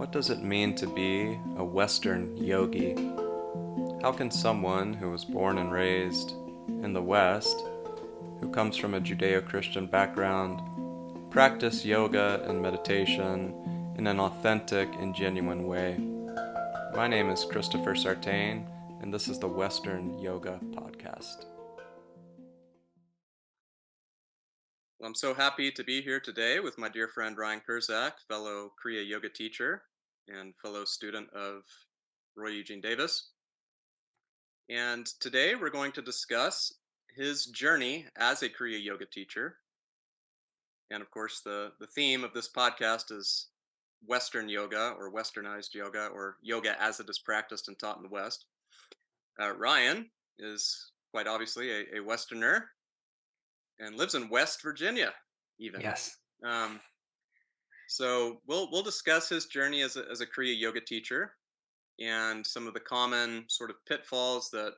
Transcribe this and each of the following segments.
What does it mean to be a Western yogi? How can someone who was born and raised in the West, who comes from a Judeo-Christian background, practice yoga and meditation in an authentic and genuine way? My name is Christopher Sartain, and this is the Western Yoga Podcast. Well, I'm so happy to be here today with my dear friend Ryan Kurczak, fellow Kriya yoga teacher and fellow student of Roy Eugene Davis. And today we're going to discuss his journey as a Kriya yoga teacher. And of course, the theme of this podcast is Western yoga or Westernized yoga or yoga as it is practiced and taught in the West. Ryan is quite obviously a Westerner and lives in West Virginia, even. Yes. So we'll discuss his journey as a Kriya yoga teacher and some of the common sort of pitfalls that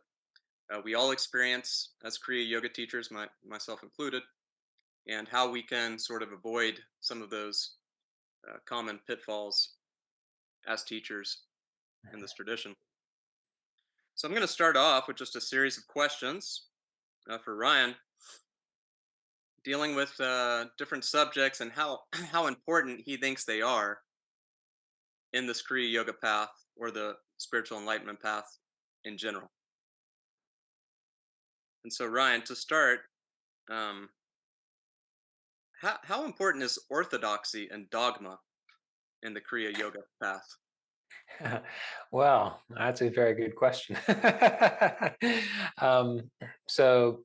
we all experience as Kriya yoga teachers, myself included, and how we can sort of avoid some of those common pitfalls as teachers in this tradition. So I'm going to start off with just a series of questions for Ryan, dealing with different subjects and how how important he thinks they are in this Kriya yoga path or the spiritual enlightenment path in general. And so, Ryan, to start, um, how important is orthodoxy and dogma in the Kriya yoga path? Well, that's a very good question. um, so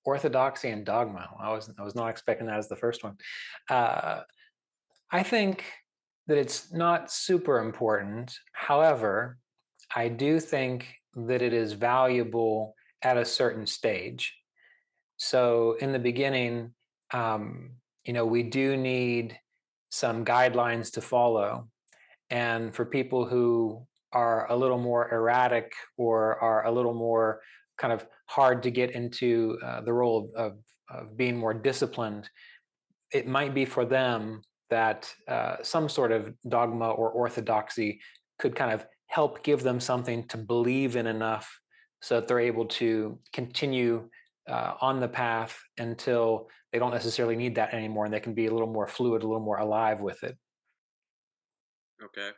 orthodoxy and dogma. I was not expecting that as the first one. Uh, I think that it's not super important. However, I do think that it is valuable at a certain stage. So in the beginning, um, we do need some guidelines to follow. And for people who are a little more erratic or are a little more kind of hard to get into the role of being more disciplined, it might be for them that some sort of dogma or orthodoxy could kind of help give them something to believe in enough so that they're able to continue on the path until they don't necessarily need that anymore and they can be a little more fluid, a little more alive with it. Okay,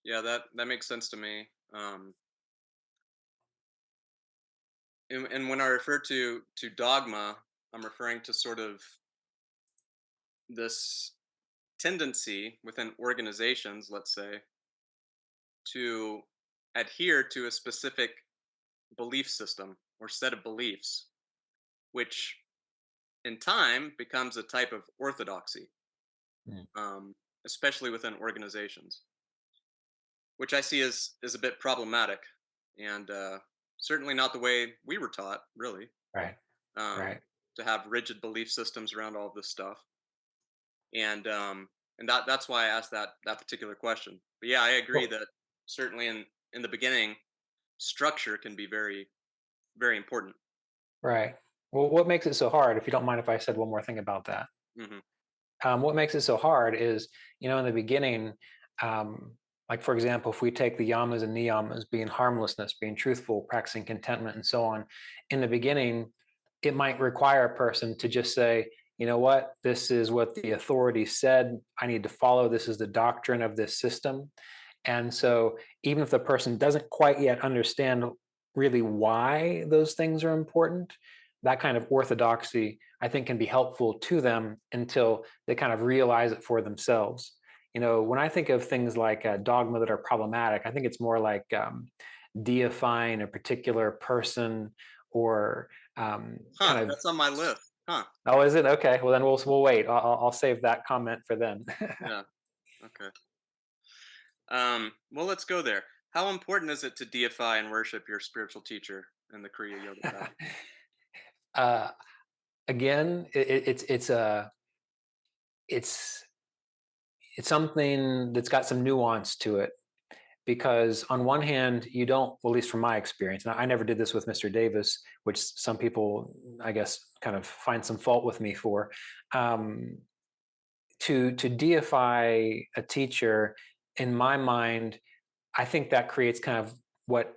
yeah, that makes sense to me. And when I refer to dogma, I'm referring to sort of this tendency within organizations, let's say, to adhere to a specific belief system or set of beliefs, which in time becomes a type of orthodoxy, Mm. especially within organizations, which I see as a bit problematic and certainly not the way we were taught, really, Right, um, right. to have rigid belief systems around all of this stuff. And that's why I asked that particular question. But yeah, I agree Well, that certainly in the beginning, structure can be very very important. right. Well, what makes it so hard, if you don't mind if I said one more thing about that? Hmm. What makes it so hard is, in the beginning, um, like for example, if we take the yamas and niyamas, being harmlessness, being truthful, practicing contentment, and so on, in the beginning, it might require a person to just say, you know what, this is what the authority said. I need to follow. This is the doctrine of this system. And so, even if the person doesn't quite yet understand really why those things are important, that kind of orthodoxy, I think, can be helpful to them until they kind of realize it for themselves. When I think of things like dogma that are problematic, I think it's more like deifying a particular person or Huh, kind of. that's on my list. Huh. Oh, is it okay? Well, then we'll wait. I'll save that comment for then. Yeah. Okay. Well, let's go there. How important is it to deify and worship your spiritual teacher in the Kriya Yoga path? uh, Again, it's it's something that's got some nuance to it because on one hand you don't, well, at least from my experience, and I never did this with Mr. Davis, which some people, I guess, kind of find some fault with me for. um, to deify a teacher, in my mind, I think that creates kind of what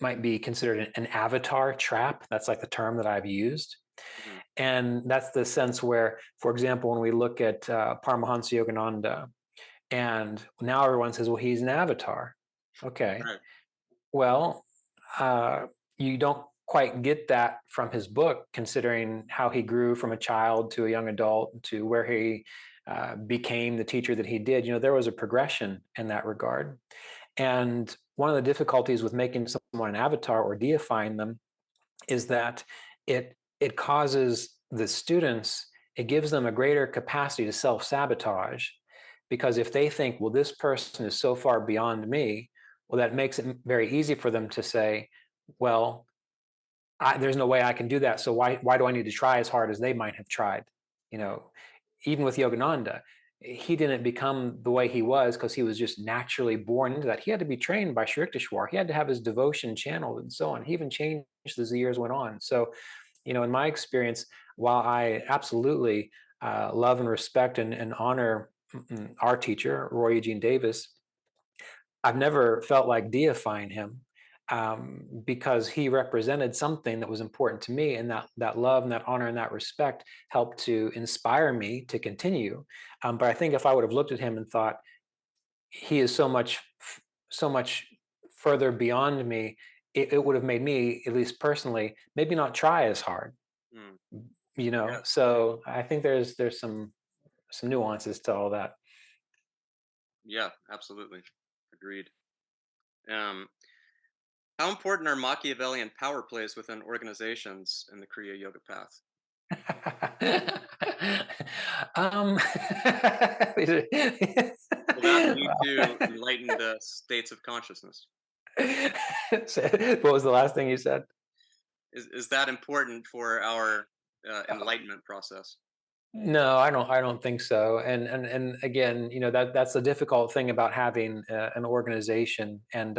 might be considered an avatar trap. That's like the term that I've used. Mhm. And that's the sense where, for example, when we look at Paramahansa Yogananda, and now everyone says, well, he's an avatar. Okay. Right. Well, uh, you don't quite get that from his book, considering how he grew from a child to a young adult to where he became the teacher that he did. There was a progression in that regard. And one of the difficulties with making someone an avatar or deifying them is that it causes the students, it gives them a greater capacity to self-sabotage, because if they think, well, this person is so far beyond me, well, that makes it very easy for them to say, well, there's no way I can do that, so why do I need to try as hard as they might have tried? you Mm. know Even with Yogananda, he didn't become the way he was because he was just naturally born into that. He had to be trained by Sri Yukteswar. He had to have his devotion channeled and so on. He even changed as the years went on. So, in my experience, while I absolutely love and respect and honor our teacher, Roy Eugene Davis, I've never felt like deifying him, because he represented something that was important to me, and that love and that honor and that respect helped to inspire me to continue. But I think if I would have looked at him and thought he is so much further beyond me, it would have made me, at least personally, maybe not try as hard. Mm. Yeah. So I think there's some nuances to all that. Yeah. Absolutely. Agreed. Um, how important are Machiavellian power plays within organizations in the Kriya Yoga path? um, Will that lead to enlightened states of consciousness? What was the last thing you said? Is that important for our enlightenment process? No, I don't think so. And again, that's the difficult thing about having an organization. And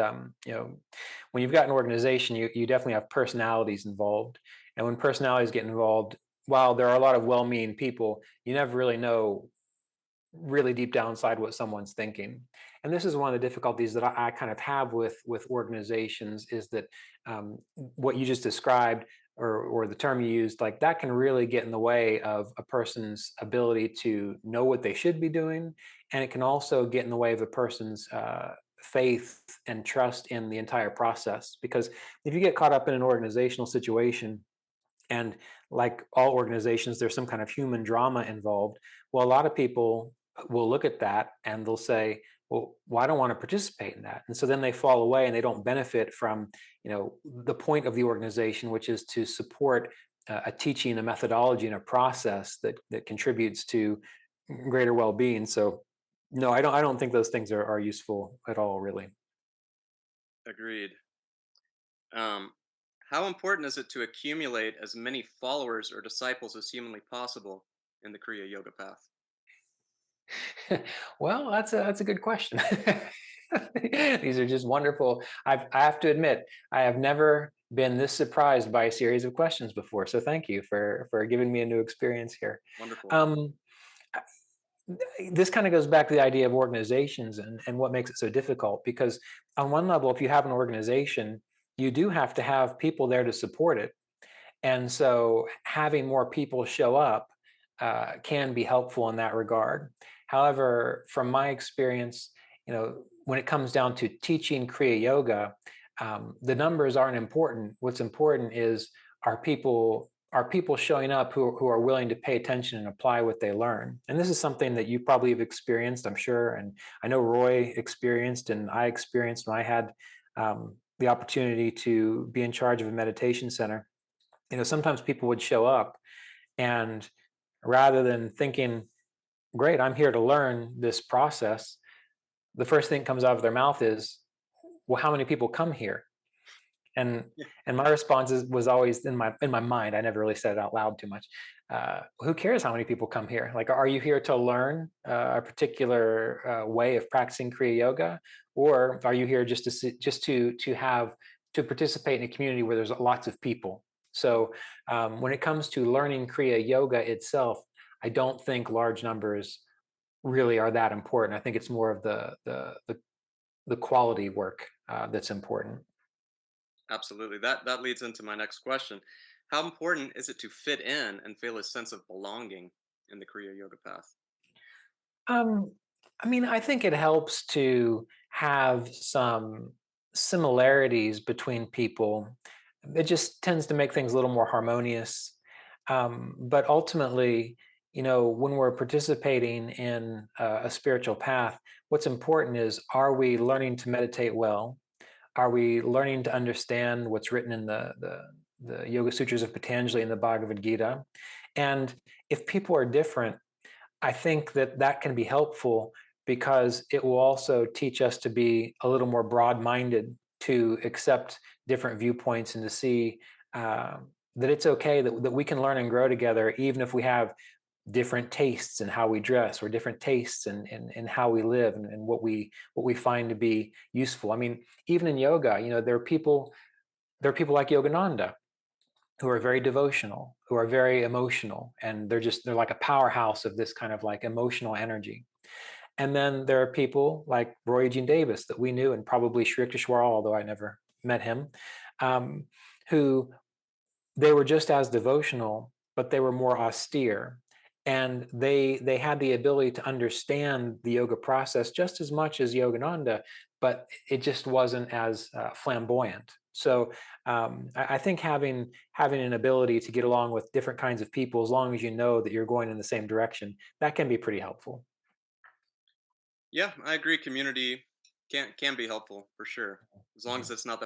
when you've got an organization, you definitely have personalities involved. And when personalities get involved, while there are a lot of well-meaning people, you never really know really deep down inside what someone's thinking. And this is one of the difficulties that I kind of have with organizations, is that what you just described, or the term you used, like that can really get in the way of a person's ability to know what they should be doing. And it can also get in the way of a person's faith and trust in the entire process. Because if you get caught up in an organizational situation, and like all organizations, there's some kind of human drama involved. Well, a lot of people will look at that and they'll say, well, I don't want to participate in that. And so then they fall away and they don't benefit from, the point of the organization, which is to support a teaching, a methodology, and a process that contributes to greater well-being. So no, I don't think those things are useful at all, really. Agreed. Um, how important is it to accumulate as many followers or disciples as humanly possible in the Kriya Yoga path? Well, that's a good question. These are just wonderful. I have to admit, I have never been this surprised by a series of questions before. So thank you for giving me a new experience here. Wonderful. Um, this kind of goes back to the idea of organizations and what makes it so difficult. Because on one level, if you have an organization, you do have to have people there to support it, and so having more people show up can be helpful in that regard. However, from my experience, when it comes down to teaching Kriya Yoga, the numbers aren't important. What's important is, are people showing up who are willing to pay attention and apply what they learn. And this is something that you probably have experienced, I'm sure. And I know Roy experienced, and I experienced when I had the opportunity to be in charge of a meditation center. Sometimes people would show up, and rather than thinking, great, I'm here to learn this process, the first thing that comes out of their mouth is, well, how many people come here? And Yeah. and my response was always in my mind. I never really said it out loud too much. Who cares how many people come here? Like, are you here to learn a particular way of practicing Kriya Yoga, or are you here just to have to participate in a community where there's lots of people? So when it comes to learning Kriya Yoga itself, I don't think large numbers really are that important. I think it's more of the quality work that's important. Absolutely. That leads into my next question. How important is it to fit in and feel a sense of belonging in the Kriya Yoga path? Um, I mean, I think it helps to have some similarities between people. It just tends to make things a little more harmonious. But ultimately, when we're participating in a spiritual path, what's important is, are we learning to meditate well? Are we learning to understand what's written in the Yoga Sutras of Patanjali and the Bhagavad Gita? And if people are different, I think that that can be helpful because it will also teach us to be a little more broad-minded, to accept different viewpoints and to see that it's okay that we can learn and grow together, even if we have different tastes in how we dress or different tastes in how we live and what we find to be useful. I mean, even in yoga, there are people like Yogananda who are very devotional, who are very emotional, and they're like a powerhouse of this kind of like emotional energy. And then there are people like Roy Eugene Davis that we knew, and probably Sri Yukteswar, although I never met him, um, who they were just as devotional, but they were more austere. And they had the ability to understand the yoga process just as much as Yogananda, but it just wasn't as flamboyant. So I think having an ability to get along with different kinds of people, as long as you know that you're going in the same direction, that can be pretty helpful. Yeah, I agree. Community can be helpful for sure, as long Mhm. as it's not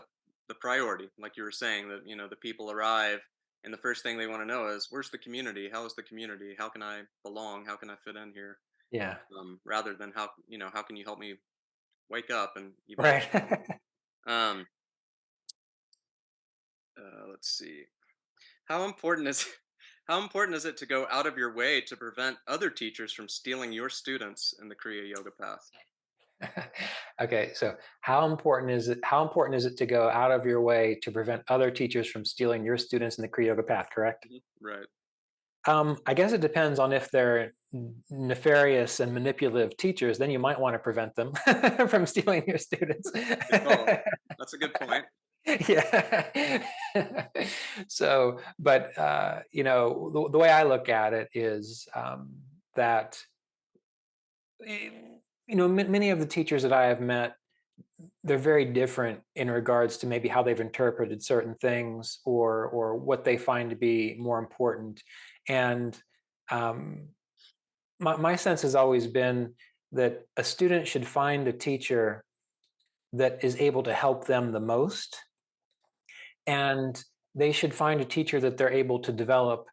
the priority. Like you were saying, that the people arrive, and the first thing they want to know is, where's the community? How is the community? How can I belong? How can I fit in here? Yeah. Rather than how can you help me wake up and evolve? Right. Um, let's see. How important is how important is it to go out of your way to prevent other teachers from stealing your students in the Kriya Yoga path? Okay, so how important is it to go out of your way to prevent other teachers from stealing your students in the Kriya Yoga path, correct? Mhm. Right. I guess it depends on if they're nefarious and manipulative teachers, then you might want to prevent them from stealing your students. Good call. That's a good point. Yeah. So, but the way I look at it is that eh, many of the teachers that I have met, they're very different in regards to maybe how they've interpreted certain things or what they find to be more important. And um, my sense has always been that a student should find a teacher that is able to help them the most, and they should find a teacher that they're able to develop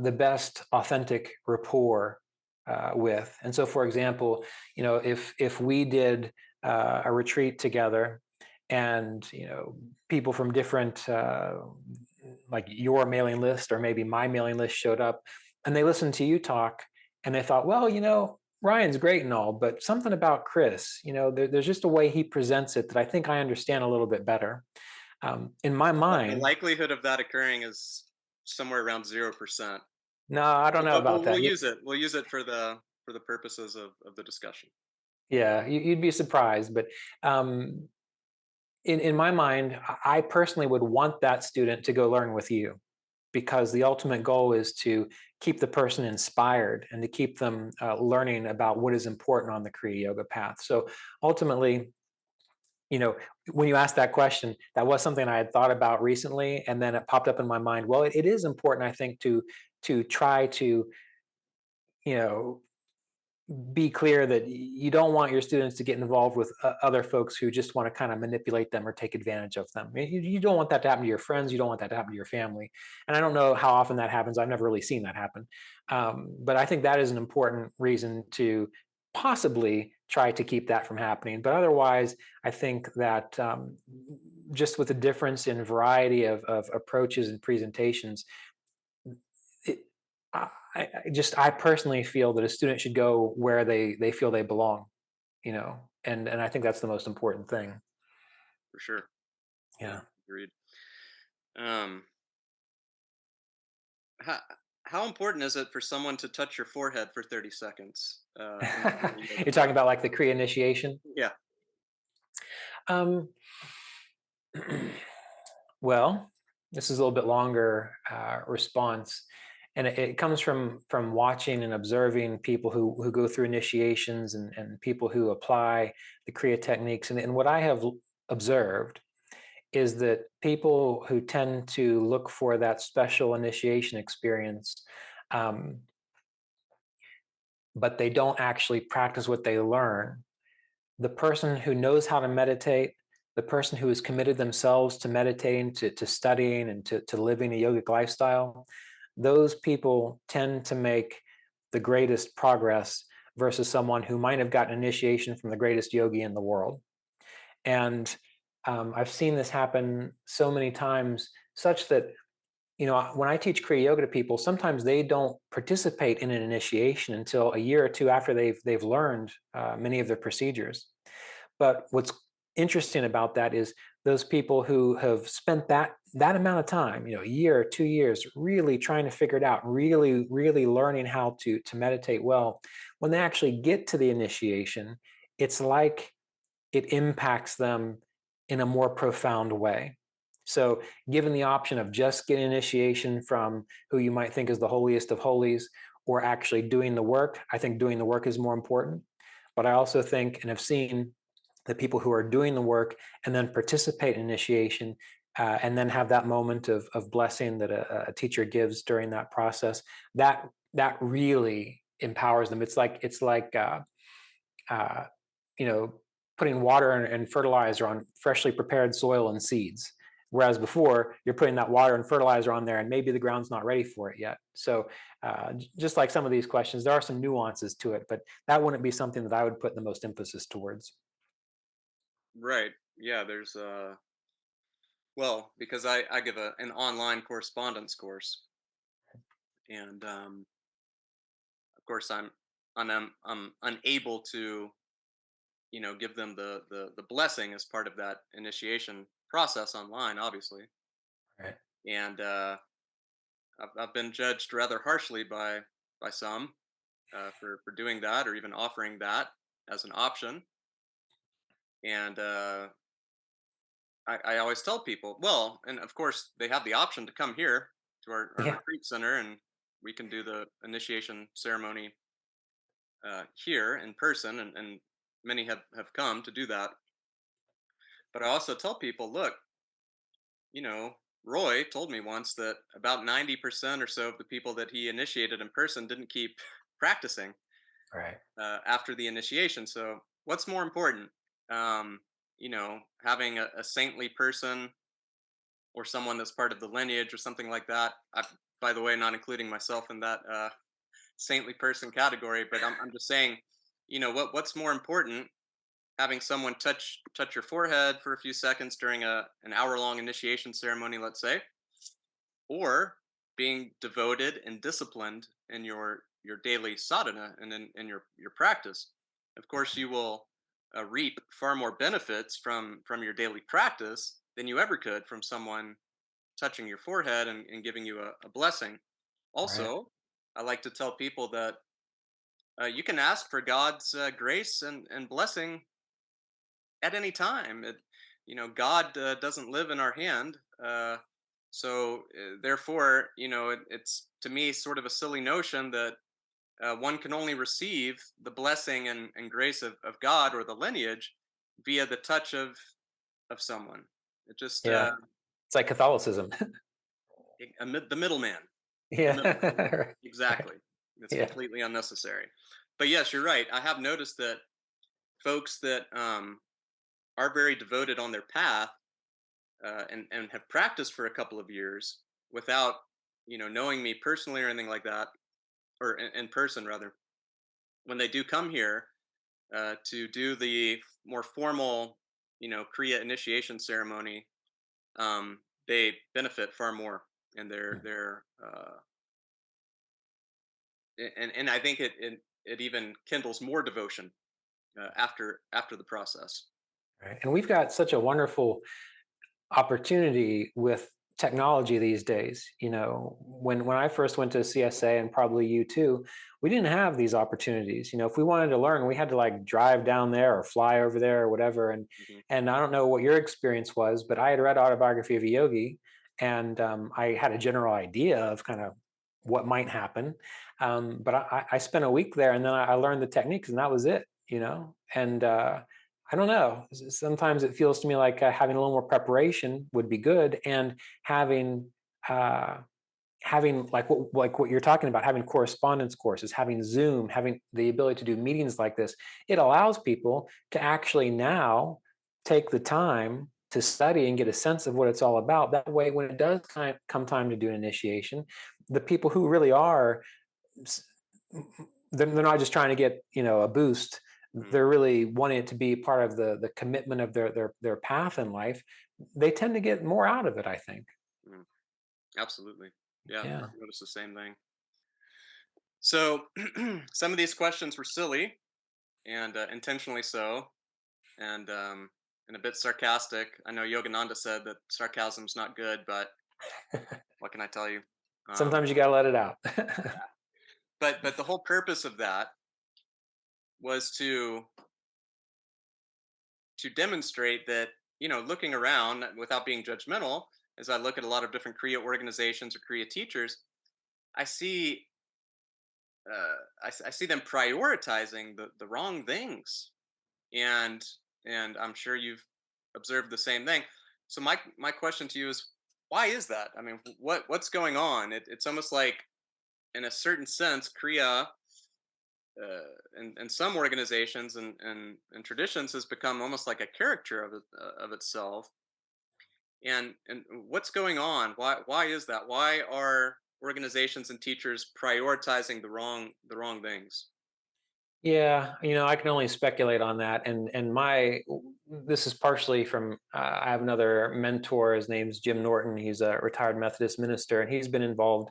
the best authentic rapport with. And so, for example, if we did a retreat together, and people from different like your mailing list or maybe my mailing list showed up, and they listened to you talk, and they thought, well, Ryan's great and all, but something about Chris, there's just a way he presents it that I think I understand a little bit better. In my The mind, likelihood of that occurring is somewhere around 0%. no, I don't know But about we'll that. use it. We'll use it for the purposes of the discussion. Yeah, you'd be surprised, but um, in my mind, I personally would want that student to go learn with you, because the ultimate goal is to keep the person inspired and to keep them learning about what is important on the Kriya Yoga path. So ultimately, you know, when you asked that question, that was something I had thought about recently, and then it popped up in my mind. Well, it is important, I think, to try to you know be clear that you don't want your students to get involved with other folks who just want to kind of manipulate them or take advantage of them. You don't want that to happen to your friends. You don't want that to happen to your family. And I don't know how often that happens. I've never really seen that happen. But I think that is an important reason to possibly try to keep that from happening. But otherwise, I think that just with the difference in variety of approaches and presentations, it, I personally feel that a student should go where they feel they belong, and I think that's the most important thing. For sure. Yeah, Yeah. agreed. Um, how important is it for someone to touch your forehead for 30 seconds in the Kriya yoga You're talking process? about like the Kriya initiation. Yeah. Um, well, this is a little bit longer response, and it comes from watching and observing people who go through initiations and people who apply the Kriya techniques. And what I have observed is that people who tend to look for that special initiation experience, um, but they don't actually practice what they learn, the person who knows how to meditate, the person who has committed themselves to meditating, to studying, and to living a yogic lifestyle, those people tend to make the greatest progress versus someone who might have gotten initiation from the greatest yogi in the world. And I've seen this happen so many times, such that when I teach Kriya Yoga to people, sometimes they don't participate in an initiation until a year or two after they've learned many of the procedures. But what's interesting about that is those people who have spent that amount of time, a year or 2 years, really trying to figure it out, really, really learning how to meditate well, when they actually get to the initiation, it's like it impacts them in a more profound way. So, given the option of just getting initiation from who you might think is the holiest of holies, or actually doing the work, I think doing the work is more important. But I also think and have seen the people who are doing the work and then participate in initiation, and then have that moment of blessing that a teacher gives during that process, that really empowers them. It's like uh, you know, putting water and fertilizer on freshly prepared soil and seeds. Whereas before, you're putting that water and fertilizer on there, and maybe the ground's not ready for it yet. So, just like some of these questions, there are some nuances to it, but that wouldn't be something that I would put the most emphasis towards. Right. Yeah. There's well, because I give an online correspondence course, and of course I'm unable to give them the blessing as part of that initiation process online, obviously, Right. and I've been judged rather harshly by some for doing that or even offering that as an option. And I always tell people, well, and of course they have the option to come here to our Yeah. retreat center, and we can do the initiation ceremony here in person, and many have come to do that. But I also tell people, look, you know, Roy told me once that about 90% or so of the people that he initiated in person didn't keep practicing Right. after the initiation. So, what's more important? Having a saintly person or someone that's part of the lineage or something like that. By the way, not including myself in that saintly person category, but I'm just saying, what's more important? Having someone touch your forehead for a few seconds during an hour long initiation ceremony, let's say, or being devoted and disciplined in your daily sadhana and in your practice. Of course, you will reap far more benefits from your daily practice than you ever could from someone touching your forehead and giving you a blessing. Right. Also, I like to tell people that you can ask for God's grace and blessing at any time. God doesn't live in our hand. Therefore, it's to me sort of a silly notion that one can only receive the blessing and grace of God or the lineage via the touch of someone. It just Yeah. It's like Catholicism. the middleman, the middleman. Yeah. Right. Exactly. It's Yeah. completely unnecessary. But yes, you're right. I have noticed that folks that are very devoted on their path and have practiced for a couple of years without knowing me personally or anything like that, or in person rather, when they do come here to do the more formal Kriya initiation ceremony, they benefit far more, and and I think it even kindles more devotion after the process. Right. And we've got such a wonderful opportunity with technology these days. When I first went to CSA, and probably you too, we didn't have these opportunities. If we wanted to learn, we had to like drive down there or fly over there or whatever. And Mhm. and I don't know what your experience was, but I had read Autobiography of a Yogi, and I had a general idea of kind of what might happen. But I spent a week there, and then I learned the techniques, and that was it. And I don't know. Sometimes it feels to me like having a little more preparation would be good, and having uh, having like what you're talking about, having correspondence courses, having Zoom, having the ability to do meetings like this. It allows people to actually now take the time to study and get a sense of what it's all about. That way, when it does come time to do an initiation, the people who really are, they're not just trying to get a boost. Mhm. They're really wanting it to be part of the commitment of their path in life. They tend to get more out of it, I think. Mhm. Absolutely. Yeah, Yeah. I noticed the same thing. So some of these questions were silly and intentionally so, and a bit sarcastic. I know Yogananda said that sarcasm's not good, but what can I tell you? Um, Sometimes you got to let it out. yeah. But the whole purpose of that was to demonstrate that, looking around without being judgmental, as I look at a lot of different Kriya organizations or Kriya teachers, I see I see them prioritizing the wrong things, and and I'm sure you've observed the same thing. So my question to you is, why is that? I mean, what's going on? It's almost like, in a certain sense, Kriya, and some organizations and traditions, has become almost like a caricature of itself. And what's going on? Why is that? Why are organizations and teachers prioritizing the wrong things? Yeah, I can only speculate on that, and my this is partially from I have another mentor. His name's Jim Norton. He's a retired Methodist minister, and he's been involved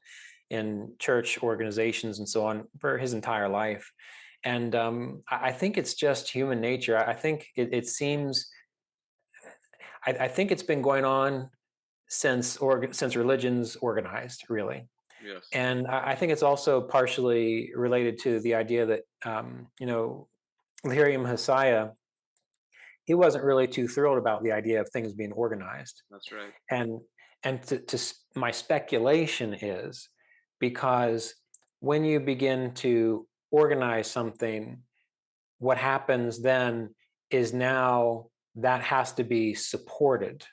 in church organizations and so on for his entire life. And I think it's just human nature. I think it seems. I think it's been going on since religion's organized, really. Yes. And I think it's also partially related to the idea that Lahiriam Hasaya, he wasn't really too thrilled about the idea of things being organized. That's right. And my speculation is because when you begin to organize something, what happens then is now that has to be supported.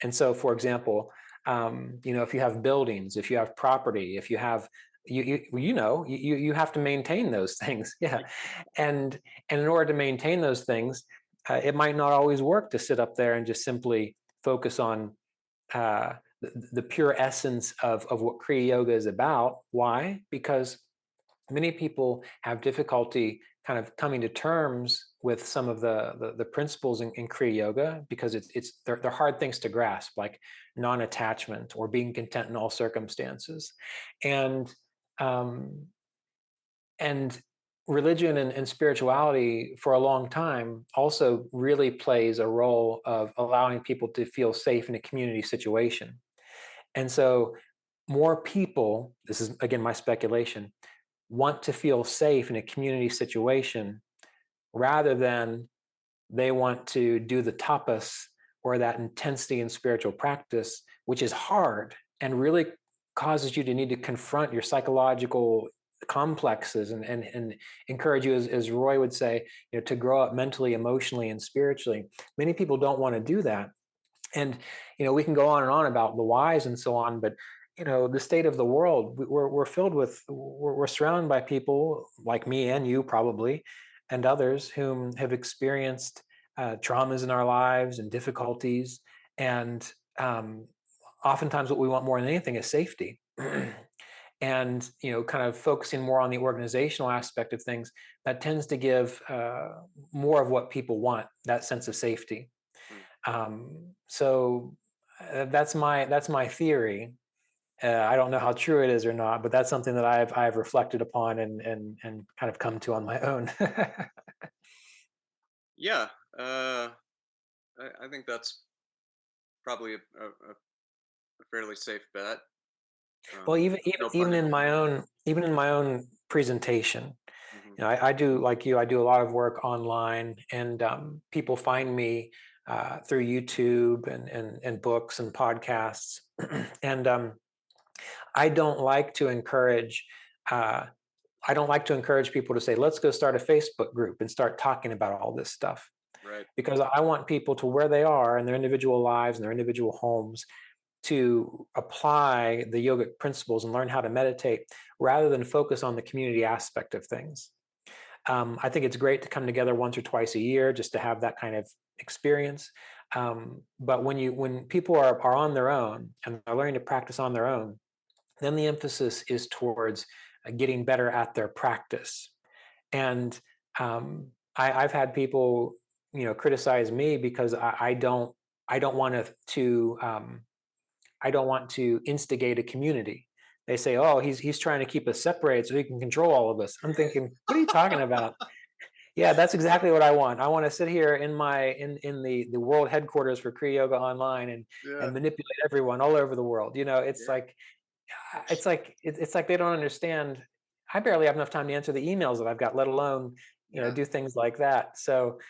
And so, for example, if you have buildings, if you have property, if you have you have to maintain those things. Yeah. And in order to maintain those things, it might not always work to sit up there and just simply focus on the pure essence of what Kriya Yoga is about. Why? Because many people have difficulty kind of coming to terms with some of the principles in Kriya Yoga, because they're hard things to grasp, like non-attachment or being content in all circumstances. And um, and religion and spirituality for a long time also really plays a role of allowing people to feel safe in a community situation. And so more people, this is again my speculation, want to feel safe in a community situation rather than they want to do the tapas, or that intensity in spiritual practice, which is hard and really causes you to need to confront your psychological complexes, and encourage you, as Roy would say, to grow up mentally, emotionally, and spiritually. Many people don't want to do that. And we can go on and on about the whys and so on, but the state of the world, we're filled with, we're surrounded by people like me and you probably, and others whom have experienced traumas in our lives and difficulties. And oftentimes what we want more than anything is safety. And kind of focusing more on the organizational aspect of things, that tends to give more of what people want, that sense of safety. Mm. So that's my theory. I don't know how true it is or not, but that's something that I've reflected upon and kind of come to on my own. Yeah. I think that's probably a fairly safe bet. Well, No even pun in my intended. own presentation, Hmm. I do like you. I do a lot of work online, and people find me through YouTube and books and podcasts, and I don't like to encourage. Uh, I don't like to encourage people to say, "Let's go start a Facebook group and start talking about all this stuff," Right. because I want people to where they are in their individual lives and their individual homes to apply the yogic principles and learn how to meditate rather than focus on the community aspect of things. I think it's great to come together once or twice a year just to have that kind of experience. But when people are on their own and are learning to practice on their own, then the emphasis is towards getting better at their practice. And I've had people, criticize me because I don't want I don't want to instigate a community. They say, "Oh, he's trying to keep us separated so he can control all of us." I'm thinking, "What are you talking about?" Yeah, that's exactly what I want. I want to sit here in the world headquarters for Kriya Yoga Online Yeah. and manipulate everyone all over the world. It's Yeah. like it's like they don't understand. I barely have enough time to answer the emails that I've got, let alone Yeah. do things like that. So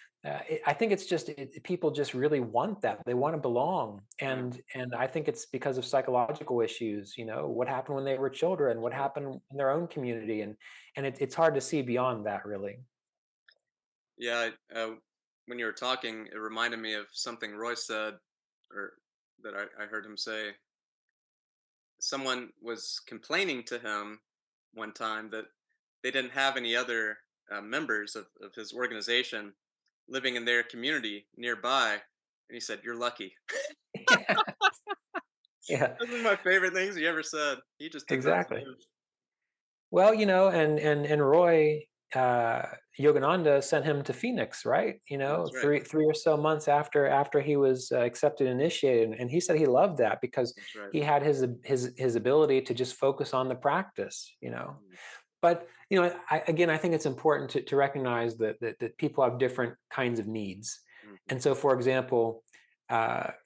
I think it's just people just really want that. They want to belong, Yeah. and I think it's because of psychological issues. What happened when they were children, what Right. happened in their own community, and it's hard to see beyond that, really. Yeah. When you were talking, it reminded me of something Roy said, or that I heard him say. Someone was complaining to him one time that they didn't have any other members of his organization living in their community nearby. And he said, "You're lucky." Yeah, This is my favorite things he ever said. He just did not exactly. live. Well, and Roy Yogananda sent him to Phoenix, right? That's right. Three or so months after he was accepted and initiated, and he said he loved that because That's right. he had his ability to just focus on the practice. Mm. But again, I think it's important to recognize that people have different kinds of needs, Mhm. and so, for example,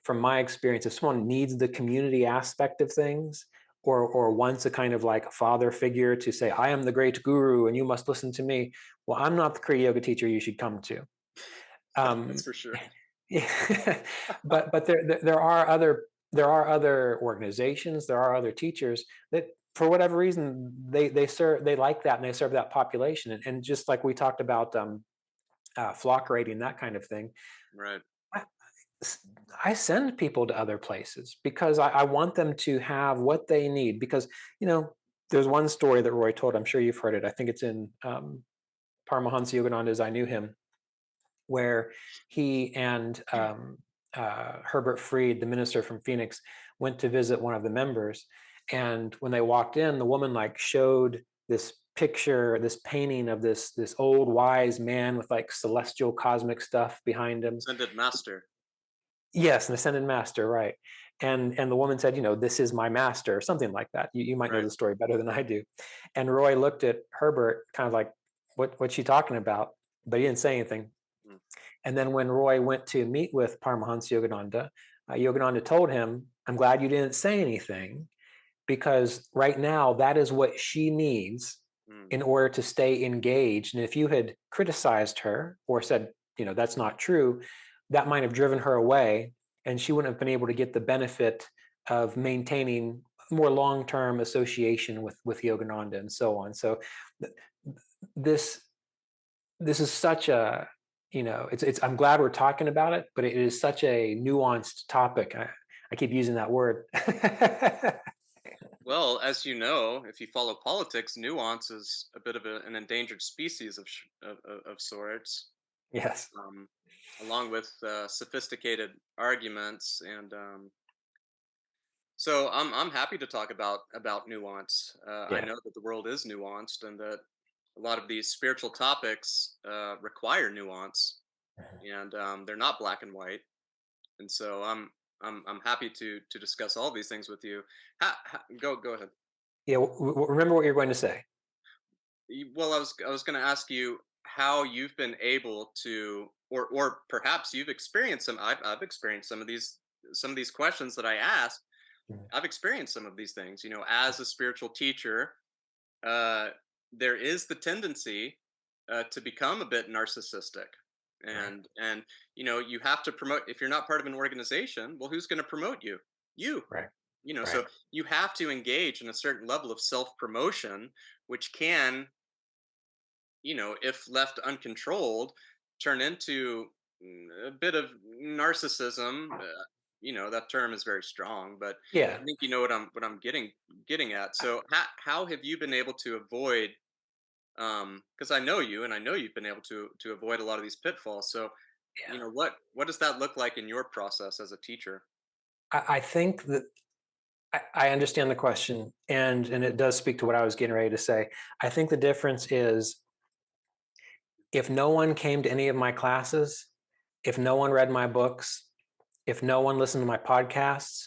from my experience, if someone needs the community aspect of things, or wants a kind of like father figure to say, "I am the great guru and you must listen to me," well, I'm not the Kriya Yoga teacher you should come to. That's Um, for sure. yeah, but there are other organizations, there are other teachers that for whatever reason they like that and they serve that population, and just like we talked about flock rating, that kind of thing. Right. I, I send people to other places because I want them to have what they need. Because you know, there's one story that Roy told. I'm sure you've heard it. I think it's in Paramahansa Yogananda's "I Knew Him," where he and Herbert Freed, the minister from Phoenix, went to visit one of the members. And when they walked in, the woman like showed this picture, this painting of this old wise man with like celestial cosmic stuff behind him. Ascended master. Yes, an ascended master, right? And the woman said, "This is my master," or something like that. You might know Right. the story better than I do. And Roy looked at Herbert, kind of like, "What's she talking about?" But he didn't say anything. Mm. And then when Roy went to meet with Paramahansa Yogananda, Yogananda told him, "I'm glad you didn't say anything because right now that is what she needs Mm. in order to stay engaged. And if you had criticized her or said, that's not true, that might have driven her away and she wouldn't have been able to get the benefit of maintaining more long-term association with Yogananda and so on." So this this is such a it's I'm glad we're talking about it, but it is such a nuanced topic. I keep using that word. Well, as you know, if you follow politics, nuance is a bit of an endangered species of sorts, Yes. um, along with sophisticated arguments. And so I'm happy to talk about nuance. I Yeah. know that the world is nuanced, and that a lot of these spiritual topics require nuance, and they're not black and white. And so I'm happy to discuss all these things with you. Go ahead. Yeah, remember what you're going to say. Well, I was going to ask you how you've been able to, or perhaps you've experienced some. I've experienced some of these questions that I asked, Mm. I've experienced some of these things. As a spiritual teacher, uh, there is the tendency to become a bit narcissistic, Right, and you have to promote. If you're not part of an organization, well, who's going to promote you? You. right, So right. you have to engage in a certain level of self promotion, which can, if left uncontrolled, turn into a bit of narcissism. That term is very strong, but Yeah. I think you know what I'm getting at. So how have you been able to avoid? Because I know you, and I know you've been able to avoid a lot of these pitfalls. So, Yeah. what does that look like in your process as a teacher? I think that I understand the question, and it does speak to what I was getting ready to say. I think the difference is if no one came to any of my classes, if no one read my books, if no one listened to my podcasts,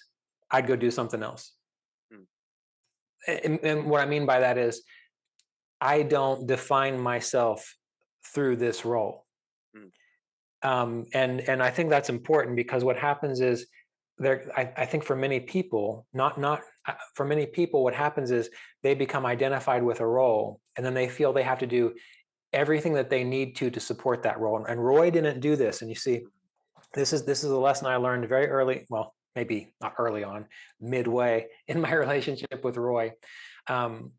I'd go do something else. Mm, And what I mean by that is I don't define myself through this role. mm, And I think that's important because what happens is I think for many people, not for many people, what happens is they become identified with a role, and then they feel they have to do everything that they need to support that role. And Roy didn't do this. And you see, this is a lesson I learned very early. Well, maybe not early on, midway in my relationship with Roy.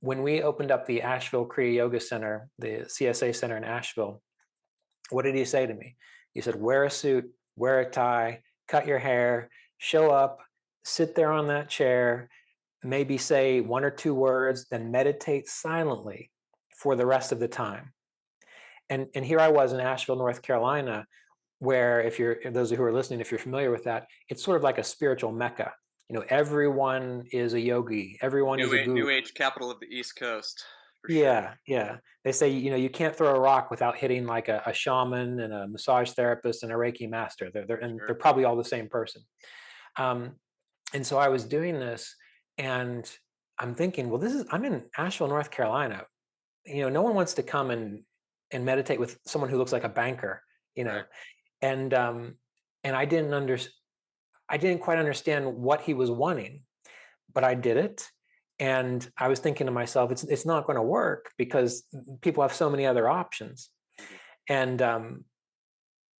When we opened up the Asheville Kriya Yoga Center, the CSA Center in Asheville, what did he say to me? He said, wear a suit, wear a tie, cut your hair, show up, sit there on that chair, maybe say one or two words, then meditate silently for the rest of the time. And here I was in Asheville, North Carolina, where if those who are listening, if you're familiar with that, it's sort of like a spiritual mecca. Everyone is a yogi, everyone is a guru. New age capital of the East Coast, for sure. Yeah, yeah. They say, you can't throw a rock without hitting like a shaman and a massage therapist and a Reiki master. And they're Sure. probably all the same person. Um, and so I was doing this, and I'm thinking, well, I'm in Asheville, North Carolina. No one wants to come and meditate with someone who looks like a banker. You Right. know, and and I didn't quite understand what he was wanting, but I did it. And I was thinking to myself, it's not going to work because people have so many other options. Mhm.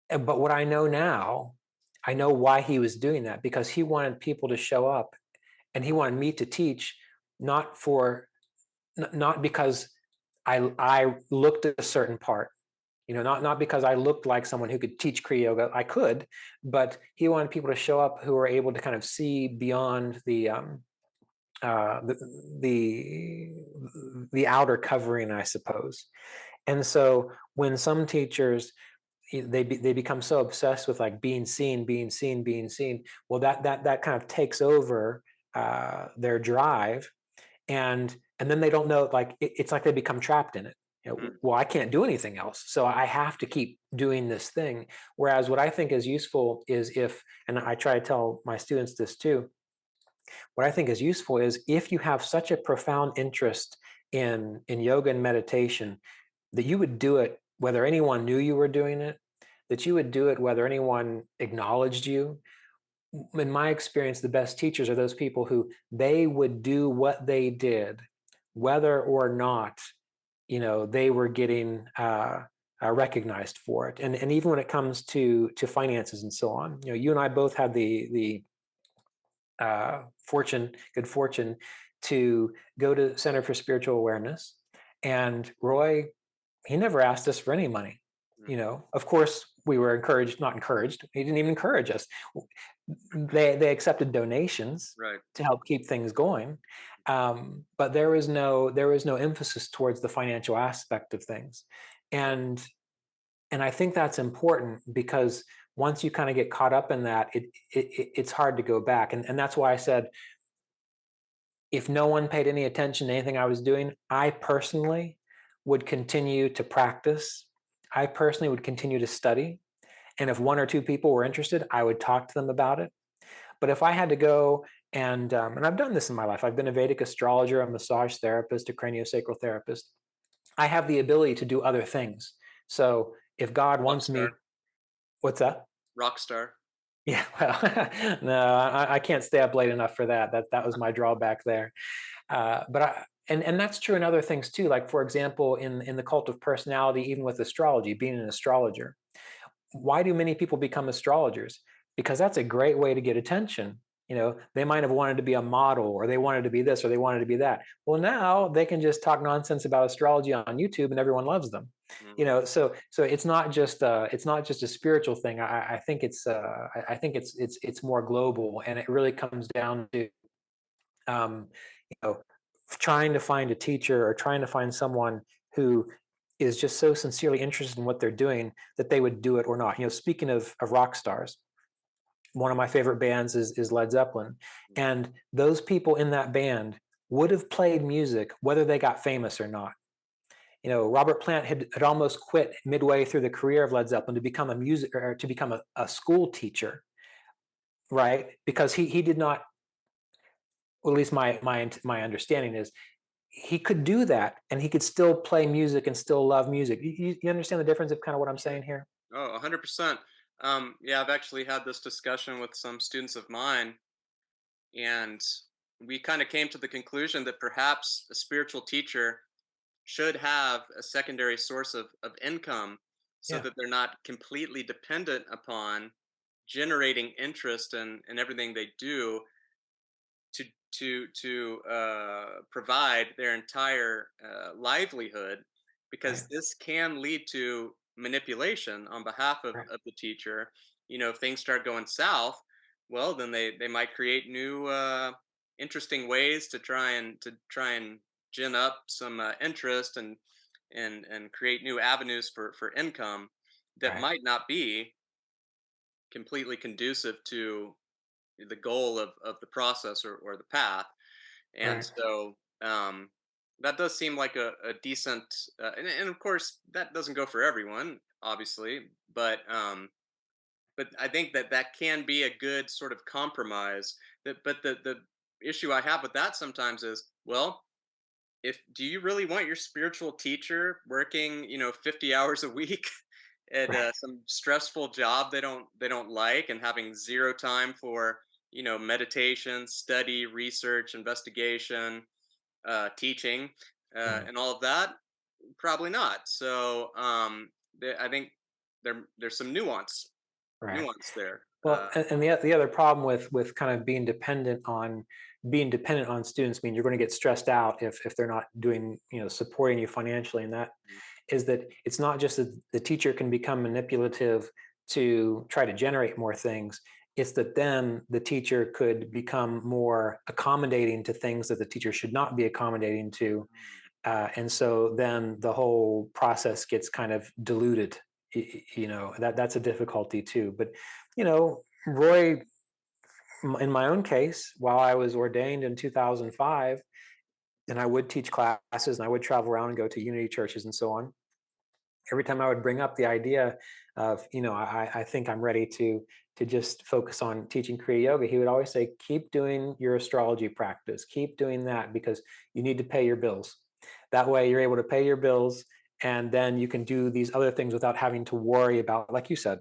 And but what I know now, I know why he was doing that, because he wanted people to show up, and he wanted me to teach, not for not because I looked at a certain part, not because I looked like someone who could teach Kriya yoga. I could, but he wanted people to show up who were able to kind of see beyond uh, the the the outer covering, I suppose. And so when some teachers they become so obsessed with like being seen, being seen, being seen, well, that kind of takes over their drive, and then they don't know, like it's like they become trapped in it. Mm, Well, I can't do anything else, so I have to keep doing this thing. Whereas what I think is useful is if, and I try to tell my students this too, what I think is useful is if you have such a profound interest in yoga and meditation, that you would do it whether anyone knew you were doing it, that you would do it whether anyone acknowledged you. In my experience, the best teachers are those people who they would do what they did whether or not they were getting recognized for it. And even when it comes to finances and so on, you and I both had the good fortune to go to Center for Spiritual Awareness. And Roy, he never asked us for any money. mm. Of course, we were encouraged, not encouraged. He didn't even encourage us. They accepted donations Right. to help keep things going, but there was no emphasis towards the financial aspect of things, Right. and and I think that's important because once you kind of get caught up in that, it's hard to go back, and that's why I said if no one paid any attention to anything I was doing, I personally would continue to practice. I personally would continue to study. And if one or two people were interested, I would talk to them about it. But if I had to go and I've done this in my life, I've been a Vedic astrologer, a massage therapist, a craniosacral therapist. I have the ability to do other things. So if God Rock wants me, star. what's that? Rock star. Yeah, well, no, I can't stay up late enough for that. That was my drawback there. But and that's true in other things too. Like for example, in the cult of personality, even with astrology, being an astrologer, why do many people become astrologers? Because that's a great way to get attention. They might have wanted to be a model, or they wanted to be this, or they wanted to be that. Well, now they can just talk nonsense about astrology on YouTube, and everyone loves them. Hmm. So it's not just a spiritual thing. I think I think it's more global, and it really comes down to um, you know trying to find a teacher or trying to find someone who is just so sincerely interested in what they're doing that they would do it or not. Speaking of rock stars, one of my favorite bands is Led Zeppelin, and those people in that band would have played music whether they got famous or not. Robert Plant had almost quit midway through the career of Led Zeppelin to become a music or to become a school teacher, right? Because he did not, well, at least my understanding is he could do that and he could still play music and still love music. You understand the difference of kind of what I'm saying here? Oh, 100%. Yeah, I've actually had this discussion with some students of mine, and we kind of came to the conclusion that perhaps a spiritual teacher should have a secondary source of income so Yeah, that they're not completely dependent upon generating interest in everything they do to provide their entire livelihood, because right, this can lead to manipulation on behalf right, of the teacher. If things start going south, well, then they might create new interesting ways to try and gin up some interest and create new avenues for income that right, might not be completely conducive to the goal of the process or the path. And right, so that does seem like a decent, and of course that doesn't go for everyone, obviously, but I think that that can be a good sort of compromise. But the issue I have with that sometimes is, well, if do you really want your spiritual teacher working 50 hours a week at right. some stressful job they don't like, and having zero time for meditation, study, research, investigation, teaching, Mm, and all of that? Probably not. So I think there's some right. nuance there. Well, and the other problem with kind of being dependent on students means you're going to get stressed out if they're not doing, supporting you financially, and that is that it's not just that the teacher can become manipulative to try to generate more things. It's that then the teacher could become more accommodating to things that the teacher should not be accommodating to, and so then the whole process gets kind of diluted. That's a difficulty too. But Roy, in my own case, while I was ordained in 2005, and I would teach classes and I would travel around and go to unity churches and so on, every time I would bring up the idea of, I think I'm ready to just focus on teaching Kriya Yoga, he would always say, keep doing your astrology practice, keep doing that because you need to pay your bills. That way you're able to pay your bills, and then you can do these other things without having to worry about, like you said,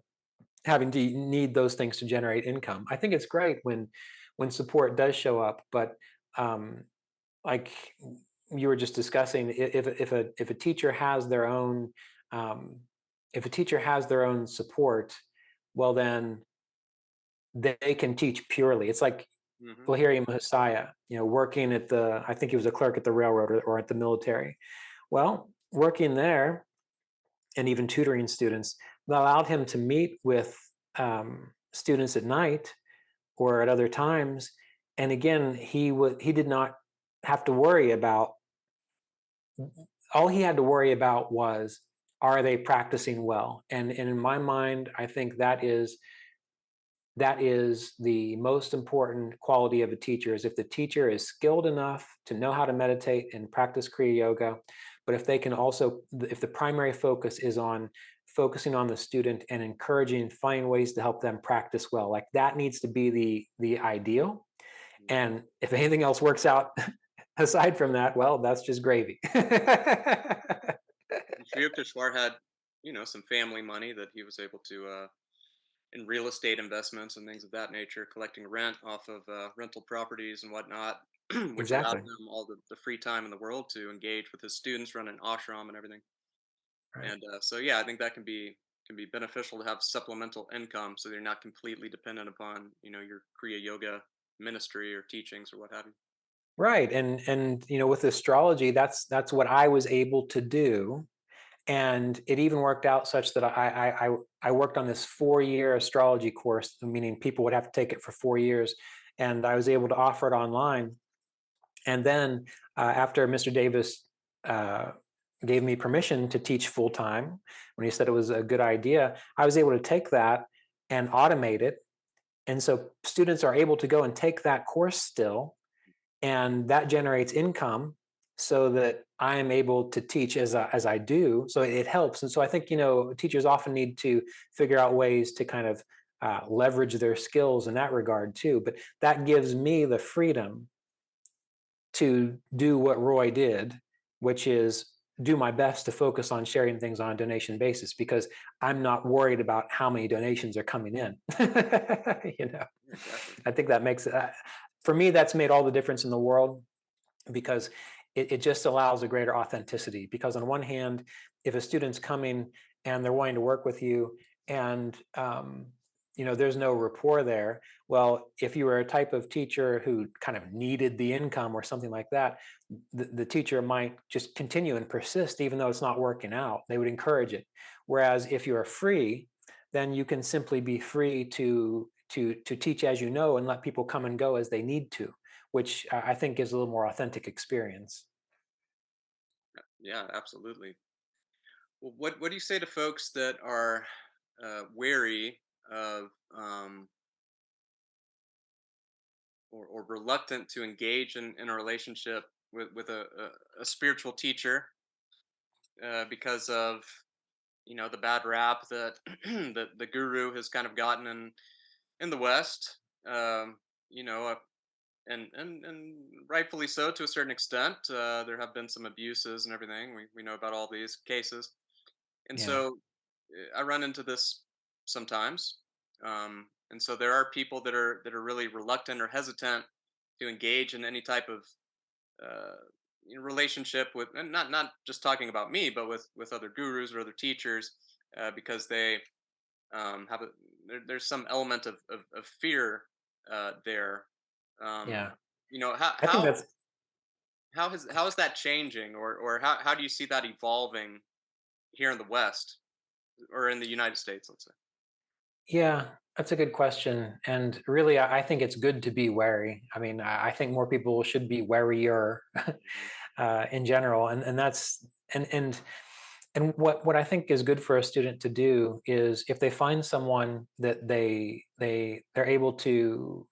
having to need those things to generate income. I think it's great when support does show up, but um, like you were just discussing, if a teacher has their own um, if a teacher has their own support, well then they can teach purely. It's like Hmm. Lahiri Messiah, working at I think he was a clerk at the railroad, or at the military. Well, working there and even tutoring students, that allowed him to meet with students at night or at other times. And again, he did not have to worry about, all he had to worry about was, are they practicing well? And in my mind, I think that is the most important quality of a teacher, is if the teacher is skilled enough to know how to meditate and practice Kriya Yoga, but if they can also, if the primary focus is on focusing on the student and encouraging and finding ways to help them practice well, like that needs to be the ideal. And if anything else works out aside from that, well, that's just gravy. Sri Yukteswar had some family money that he was able to in real estate investments and things of that nature, collecting rent off of rental properties and whatnot, which allowed Exactly. him all the free time in the world to engage with his students, run an ashram and everything. Right. And so yeah, I think that can be beneficial to have supplemental income, so you're not completely dependent upon your Kriya yoga ministry or teachings or what have you. Right. And with astrology, that's what I was able to do. And it even worked out such that I worked on this 4-year astrology course, meaning people would have to take it for 4 years, and I was able to offer it online. And then after Mr. Davis uh, gave me permission to teach full time, when he said it was a good idea, I was able to take that and automate it. And so students are able to go and take that course still, and that generates income so that I am able to teach as I do. So it helps. And so I think, teachers often need to figure out ways to kind of leverage their skills in that regard too. But that gives me the freedom to do what Roy did, which is do my best to focus on sharing things on a donation basis because I'm not worried about how many donations are coming in. you know, Yeah, exactly. I think that makes for me, that's made all the difference in the world because it just allows a greater authenticity. Because on one hand, if a student's coming and they're wanting to work with you, and there's no rapport there. Well, if you were a type of teacher who kind of needed the income or something like that, the teacher might just continue and persist, even though it's not working out. They would encourage it. Whereas if you're free, then you can simply be free to teach as you know and let people come and go as they need to, which I think gives a little more authentic experience. Yeah, absolutely. Well, what do you say to folks that are wary of or reluctant to engage in a relationship with a spiritual teacher because of the bad rap that the guru has kind of gotten in the West, you know, uh, and rightfully so to a certain extent. There have been some abuses and everything. We know about all these cases, and Yeah. so I run into this sometimes. And so there are people that are really reluctant or hesitant to engage in any type of uh, relationship with, and not just talking about me, but with other gurus or other teachers, because they have there's some element of fear there. Um, Yeah. how I think how that's how is that changing, or how do you see that evolving here in the West or in the United States, let's say? Yeah, that's a good question. And really, I think it's good to be wary. I mean, I think more people should be warier Mhm. in general. And that's and what I think is good for a student to do is if they find someone that they're able to,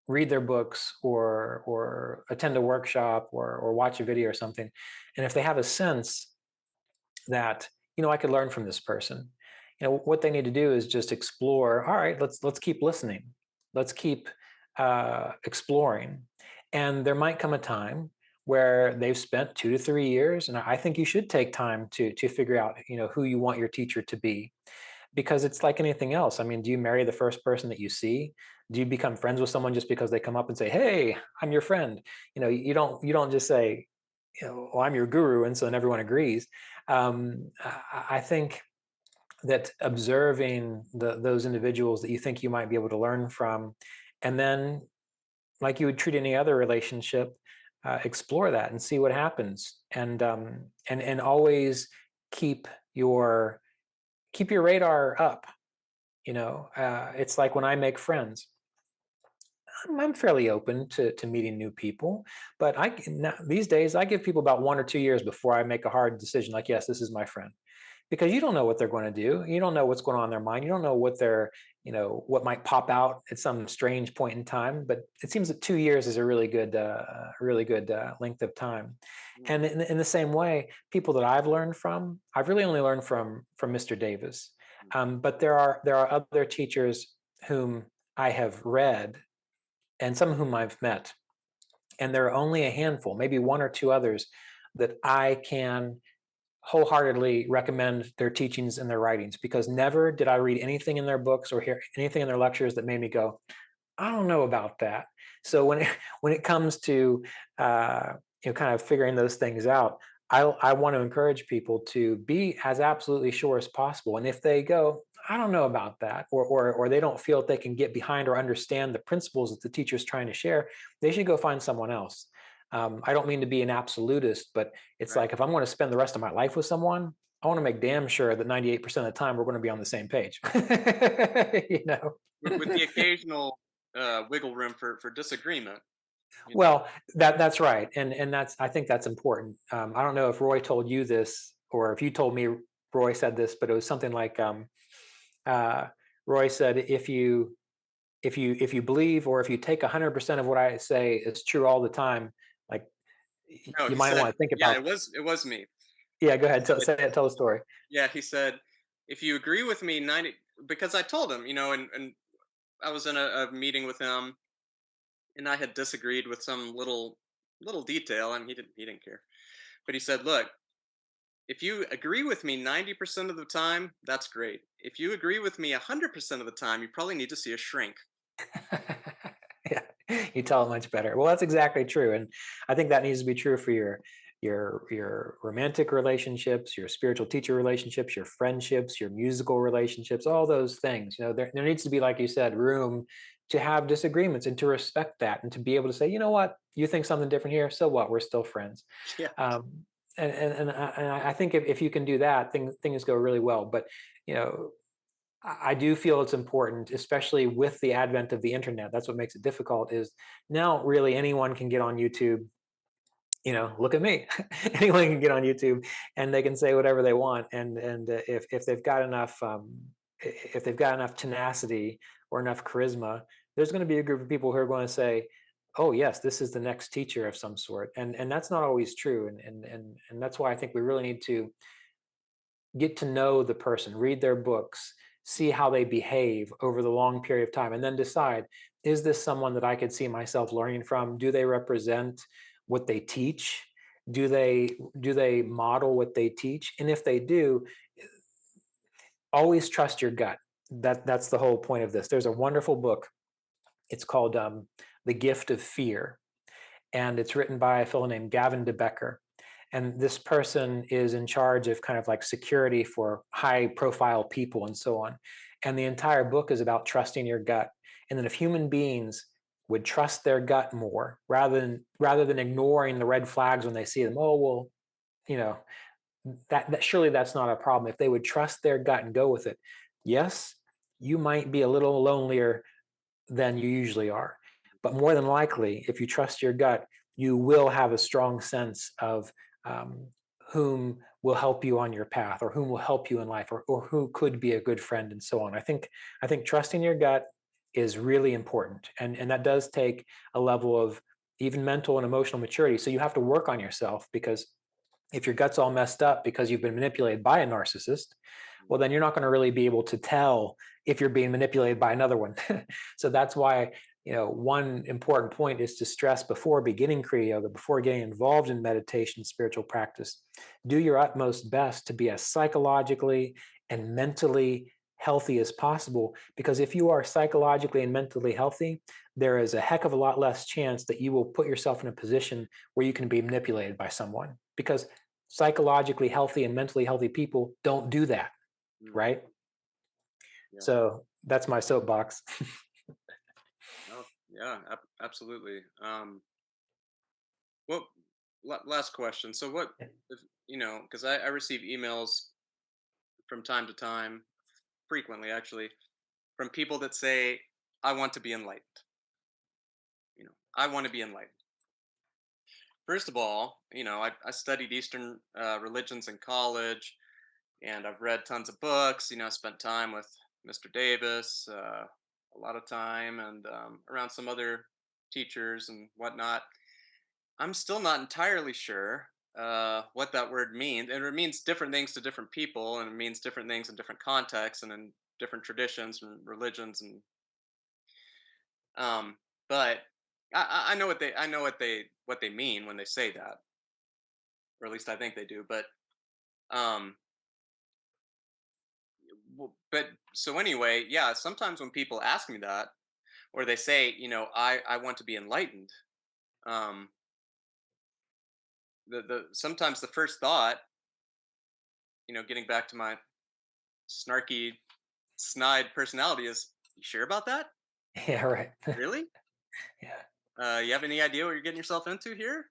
read their books or attend a workshop or watch a video or something, and if they have a sense that I could learn from this person, what they need to do is just explore. All right, let's keep listening, let's keep exploring, and there might come a time where they've spent 2 to 3 years, and I think you should take time to figure out who you want your teacher to be, because it's like anything else. I mean, do you marry the first person that you see? Do you become friends with someone just because they come up and say, "Hey, I'm your friend"? You don't just say, "Well, I'm your guru," and so then everyone agrees. I think that observing those individuals that you think you might be able to learn from, and then, like you would treat any other relationship, explore that and see what happens, and always keep your keep your radar up. It's like when I make friends, I'm fairly open to meeting new people, but these days I give people about 1 or 2 years before I make a hard decision. Like, yes, this is my friend, because you don't know what they're going to do. You don't know what's going on in their mind. You don't know what might pop out at some strange point in time. But it seems that 2 years is a really good length of time. Mm, And in the same way, people that I've learned from, I've really only learned from Mr. Davis. mm, But there are other teachers whom I have read and some of whom I've met, and there are only a handful, maybe one or two others, that I can wholeheartedly recommend their teachings and their writings, because never did I read anything in their books or hear anything in their lectures that made me go, I don't know about that. So when it, when it comes to uh, kind of figuring those things out, I want to encourage people to be as absolutely sure as possible. And if they go, I don't know about that, or they don't feel that they can get behind or understand the principles that the teacher's trying to share, they should go find someone else. I don't mean to be an absolutist, but it's Right. like if I'm going to spend the rest of my life with someone, I want to make damn sure that 98% of the time we're going to be on the same page. you know. With the occasional wiggle room for disagreement. You know. Well, that's right, and that's, I think that's important. I don't know if Roy told you this or if you told me Roy said this, but it was something like uh, Roy said, if you believe or if you take 100% of what I say is true all the time, like No, you he might said, want to think yeah, about. it was me. Yeah, go He ahead. said, Say it. Tell the story. yeah, he said, if you agree with me 90, because I told him, and I was in a meeting with him, and I had disagreed with some little detail, and he didn't care. But he said, look, if you agree with me 90% of the time, that's great. If you agree with me 100% of the time, you probably need to see a shrink. Yeah, you tell it much better. Well, that's exactly true, and I think that needs to be true for your romantic relationships, your spiritual teacher relationships, your friendships, your musical relationships, all those things. There needs to be, like you said, room to have disagreements and to respect that, and to be able to say, you know what, you think something different here, so what? We're still friends. Yeah. Um, and I think if you can do that, things go really well. But you know, I do feel it's important, especially with the advent of the internet. That's what makes it difficult. Is now really anyone can get on YouTube. Look at me. Anyone can get on YouTube and they can say whatever they want. And if they've got enough if they've got enough tenacity or enough charisma, there's going to be a group of people who are going to say, "Oh yes, this is the next teacher of some sort." And that's not always true. And that's why I think we really need to get to know the person, read their books, see how they behave over the long period of time, and then decide, is this someone that I could see myself learning from? Do they represent what they teach? Do they model what they teach? And if they do, always trust your gut. That's the whole point of this. There's a wonderful book. It's called The Gift of Fear, and it's written by a fellow named Gavin De Becker. And this person is in charge of kind of like security for high profile people and so on. And the entire book is about trusting your gut. And then if human beings would trust their gut more rather than ignoring the red flags when they see them, oh well, you know, that surely that's not a problem. If they would trust their gut and go with it, yes, you might be a little lonelier than you usually are. But more than likely, if you trust your gut, you will have a strong sense of um, whom will help you on your path, or whom will help you in life, or who could be a good friend, and so on. I think trusting your gut is really important, and that does take a level of even mental and emotional maturity. So you have to work on yourself, because if your gut's all messed up because you've been manipulated by a narcissist, well, then you're not going to really be able to tell if you're being manipulated by another one. So that's why, one important point is to stress before beginning Kriya Yoga, before getting involved in meditation, spiritual practice, do your utmost best to be as psychologically and mentally healthy as possible. Because if you are psychologically and mentally healthy, there is a heck of a lot less chance that you will put yourself in a position where you can be manipulated by someone. Because psychologically healthy and mentally healthy people don't do that, Mm, right? yeah. So that's my soapbox. Oh, yeah. Absolutely. Well, last question. So, what if Because I receive emails from time to time, frequently actually, from people that say, "I want to be enlightened." I want to be enlightened. First of all, I studied Eastern religions in college, and I've read tons of books. I spent time with Mr. Davis, a lot of time, and around some other teachers and whatnot. I'm still not entirely sure what that word means, and it means different things to different people, and it means different things in different contexts and in different traditions and religions, and but I know what they mean when they say that, or at least I think they do. But Um, but so anyway, yeah. Sometimes when people ask me that, or they say, I want to be enlightened. Um, the sometimes the first thought, getting back to my snarky, snide personality is, you sure about that? Yeah, right. Really? Yeah. You have any idea what you're getting yourself into here?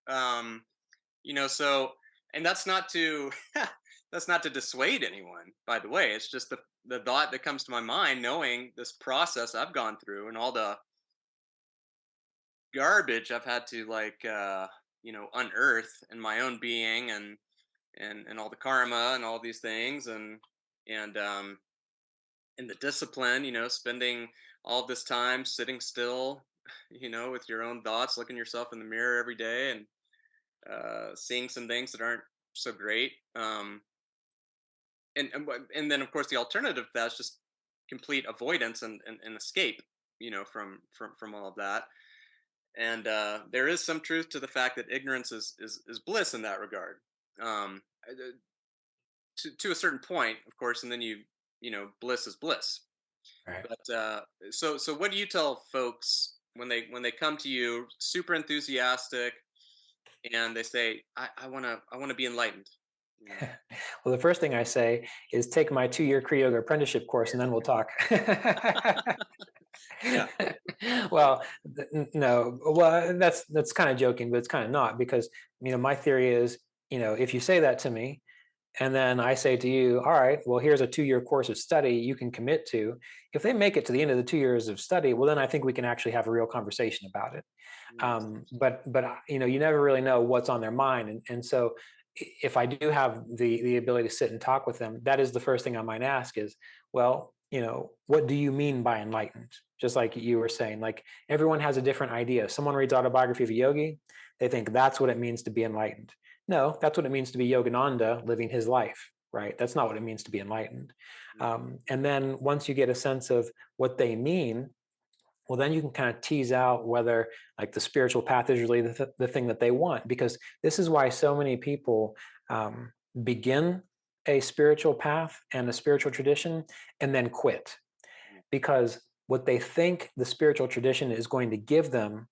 Um, so, and that's not to that's not to dissuade anyone, by the way. It's just the thought that comes to my mind, knowing this process I've gone through and all the garbage I've had to, like, unearth in my own being, and all the karma and all these things, and and the discipline, spending all this time sitting still, with your own thoughts, looking yourself in the mirror every day, and seeing some things that aren't so great. And then of course the alternative to that is just complete avoidance and escape, from all of that. And there is some truth to the fact that ignorance is bliss in that regard. To a certain point, of course, and then bliss is bliss. Right. But so what do you tell folks when they come to you super enthusiastic, and they say, I want to be enlightened. You know. Well, the first thing I say is take my 2-year Kriya Yoga apprenticeship course, and then we'll talk. Yeah. Well, no, well, that's kind of joking, but it's kind of not, because my theory is, if you say that to me, and then I say to you, all right, well, here's a 2-year course of study you can commit to. If they make it to the end of the 2 years of study, well, then I think we can actually have a real conversation about it. Mm. But you never really know what's on their mind, and so if I do have the ability to sit and talk with them, that is the first thing I might ask is, well, what do you mean by enlightened? Just like you were saying, like everyone has a different idea. Someone reads Autobiography of a Yogi, they think that's what it means to be enlightened. No, that's what it means to be Yogananda living his life, right? That's not what it means to be enlightened. Mm. And then once you get a sense of what they mean, well, then you can kind of tease out whether like the spiritual path is really the thing that they want, because this is why so many people begin a spiritual path and a spiritual tradition and then quit, Mm. because what they think the spiritual tradition is going to give them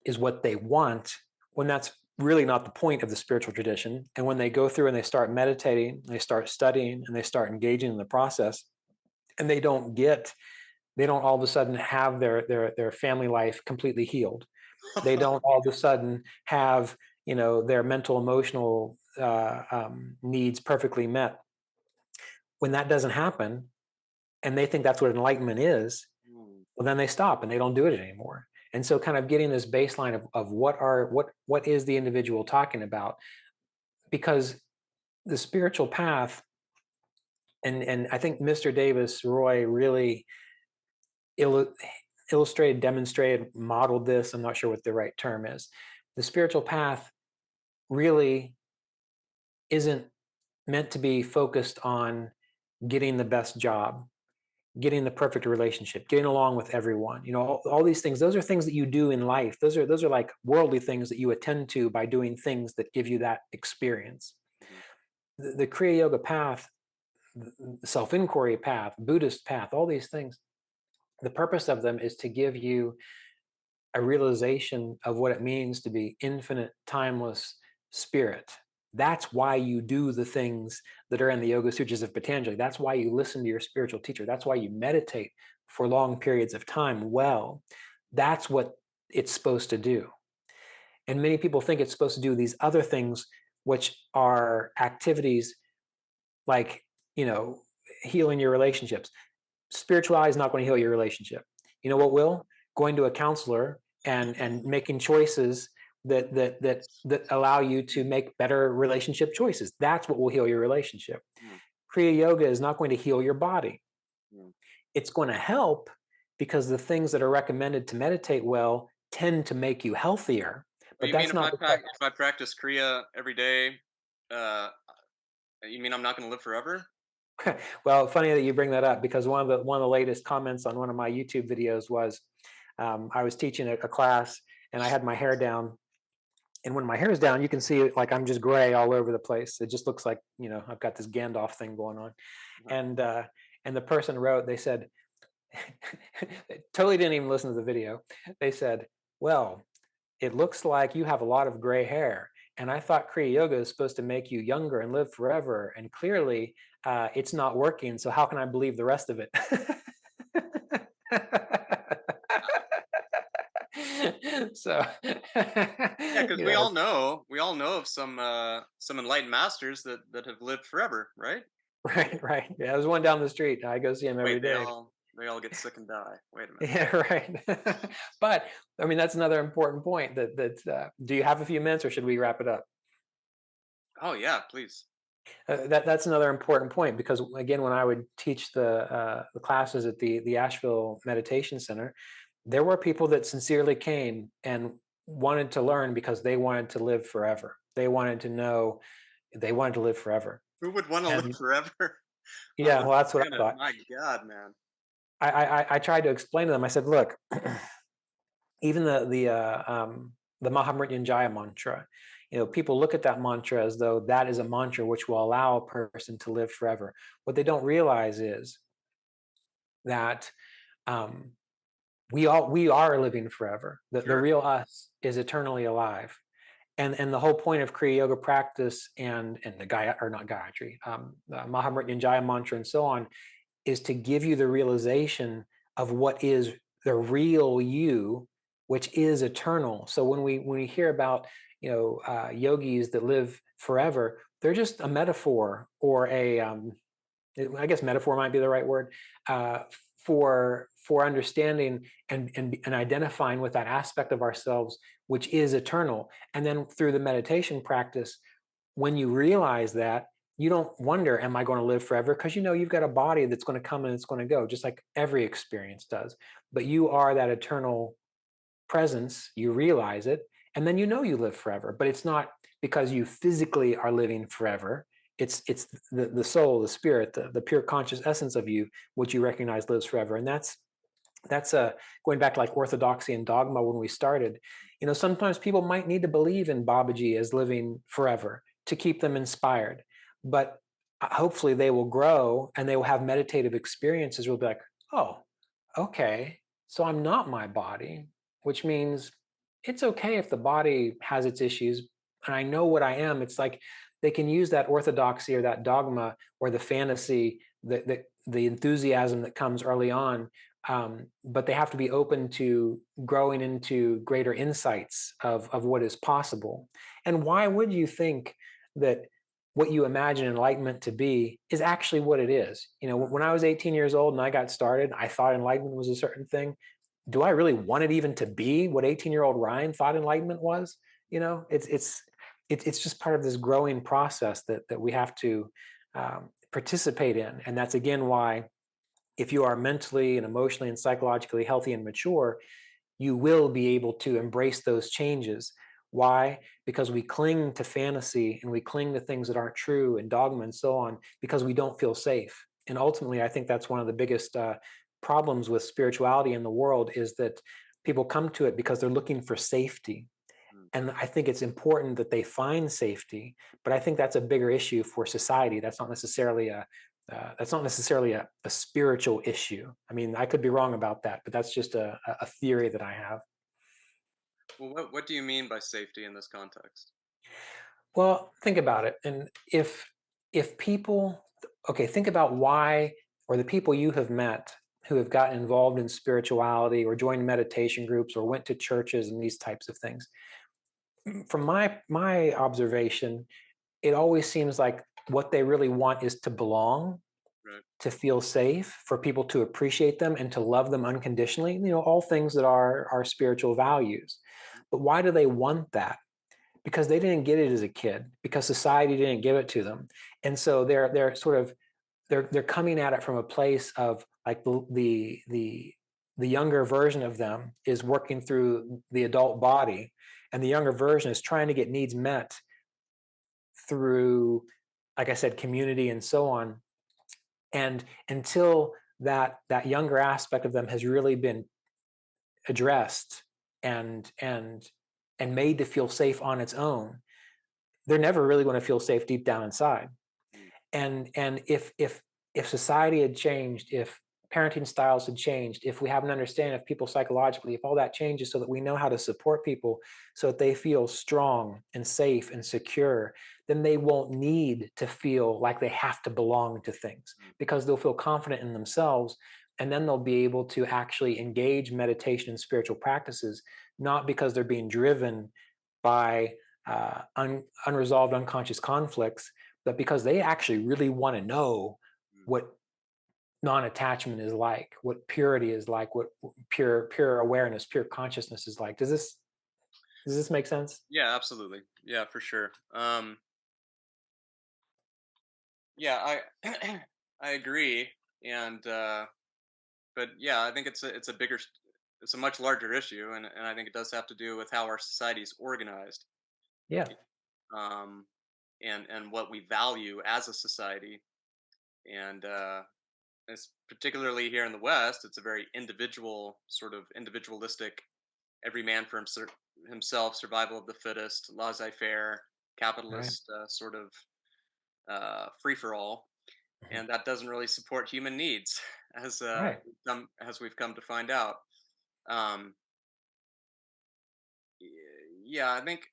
is what they want, when that's really not the point of the spiritual tradition. And when they go through and they start meditating, they start studying, and they start engaging in the process, and they don't all of a sudden have their family life completely healed. They don't all of a sudden have their mental emotional needs perfectly met. When that doesn't happen, and they think that's what enlightenment is, Mm. well, then they stop and they don't do it anymore. And so, kind of getting this baseline of what is the individual talking about, because the spiritual path, and I think Mr. Davis Roy really illu- illustrated, demonstrated, modeled this. I'm not sure what the right term is. The spiritual path really isn't meant to be focused on getting the best job, getting the perfect relationship, getting along with everyone. All these things. Those are things that you do in life. Those are like worldly things that you attend to by doing things that give you that experience. Mhm. The Kriya Yoga path, the self-inquiry path, Buddhist path, all these things. The purpose of them is to give you a realization of what it means to be infinite, timeless spirit. That's why you do the things that are in the Yoga Sutras of Patanjali. That's why you listen to your spiritual teacher. That's why you meditate for long periods of time. Well, that's what it's supposed to do. And many people think it's supposed to do these other things, which are activities like, you know, healing your relationships. Spirituality is not going to heal your relationship. You know what will? Going to a counselor and making choices that allow you to make better relationship choices. That's what will heal your relationship. Mm. Kriya Yoga is not going to heal your body. Mm. It's going to help, because the things that are recommended to meditate well tend to make you healthier. Oh, But you mean that's if not I the prac if purpose. I practice Kriya every day, uh, you mean I'm not going to live forever? Well, funny that you bring that up, because one of the latest comments on one of my YouTube videos was, I was teaching a class and I had my hair down, And when my hair is down, you can see like I'm just gray all over the place. It just looks like, I've got this Gandalf thing going on. Uh-huh. And the person wrote, they said, they totally didn't even listen to the video. They said, well, it looks like you have a lot of gray hair. And I thought Kriya Yoga is supposed to make you younger and live forever. And clearly, it's not working. So how can I believe the rest of it? So, Yeah, because you know, we all know of some enlightened masters that have lived forever, right? right, right. Yeah, there's one down the street. I go see him every Wait, day. they all get sick and die. Wait a minute. Yeah, right. But I mean, that's another important point. Do you have a few minutes, or should we wrap it up? Oh yeah, please. That's another important point because again, when I would teach the classes at the Asheville Meditation Center, there were people that sincerely came and wanted to learn because they wanted to live forever. They wanted to know, they wanted to live forever. Who would want to live And forever on yeah, this well, that's what I planet? thought. My God, man. I tried to explain to them. I said, look, even the Mahamrityunjaya mantra, people look at that mantra as though that is a mantra which will allow a person to live forever. What they don't realize is that um, we are living forever. The Sure. real us is eternally alive. And the whole point of Kriya Yoga practice and the Gaya, or not Gayatri, the Mahamrityunjaya mantra and so on, is to give you the realization of what is the real you, which is eternal. So when we hear about yogis that live forever, they're just a metaphor or I guess metaphor might be the right word, for understanding and identifying with that aspect of ourselves which is eternal. And then through the meditation practice, when you realize that, you don't wonder, am I going to live forever? Because you've got a body that's going to come and it's going to go, just like every experience does. But you are that eternal presence, you realize it, and then you live forever. But it's not because you physically are living forever. It's the soul, the spirit, the pure conscious essence of you, which you recognize lives forever. And that's going back to like orthodoxy and dogma when we started. Sometimes people might need to believe in Babaji as living forever to keep them inspired, but hopefully they will grow and they will have meditative experiences. Will be like, oh, okay, so I'm not my body, which means it's okay if the body has its issues, and I know what I am. It's like they can use that orthodoxy or that dogma or the fantasy, the enthusiasm that comes early on, but they have to be open to growing into greater insights of what is possible. And why would you think that what you imagine enlightenment to be is actually what it is? When I was 18 years old and I got started, I thought enlightenment was a certain thing. Do I really want it even to be what 18-year-old Ryan thought enlightenment was? It's just part of this growing process that we have to participate in. And that's again why, if you are mentally and emotionally and psychologically healthy and mature, you will be able to embrace those changes. Why? Because we cling to fantasy and we cling to things that aren't true and dogma and so on because we don't feel safe. And ultimately, I think that's one of the biggest problems with spirituality in the world, is that people come to it because they're looking for safety. Mm. And I think it's important that they find safety, but I think that's a bigger issue for society. That's not necessarily a spiritual issue. I mean, I could be wrong about that, but that's just a theory that I have. Well, what do you mean by safety in this context? Well, think about it. And if people, okay, think about why, or the people you have met who have gotten involved in spirituality or joined meditation groups or went to churches and these types of things. From my observation, it always seems like what they really want is to belong, Right. to feel safe, for people to appreciate them and to love them unconditionally, all things that are spiritual values. But why do they want that? Because they didn't get it as a kid, because society didn't give it to them. And so they're coming at it from a place of like the younger version of them is working through the adult body, and the younger version is trying to get needs met through, like I said, community and so on. And until that younger aspect of them has really been addressed and and made to feel safe on its own, they're never really going to feel safe deep down inside. Mm, And if society had changed, if parenting styles had changed, if we have an understanding of people psychologically, if all that changes so that we know how to support people so that they feel strong and safe and secure, then they won't need to feel like they have to belong to things, mm, because they'll feel confident in themselves. And then they'll be able to actually engage meditation and spiritual practices, not because they're being driven by unresolved unconscious conflicts, but because they actually really want to know mm. what non-attachment is like, what purity is like, what pure awareness, pure consciousness is like. Does this make sense? Yeah, absolutely. Yeah, for sure. Yeah, I I agree, and but yeah, I think it's a bigger, it's a much larger issue, and I think it does have to do with how our society is organized, Yeah. um, and what we value as a society, and it's particularly here in the West, it's a very individual, sort of individualistic, every man for himself, survival of the fittest, laissez-faire, Right. capitalist sort of free for all, Mhm. and that doesn't really support human needs, as Right. as we've come to find out. Um, y- yeah, I think,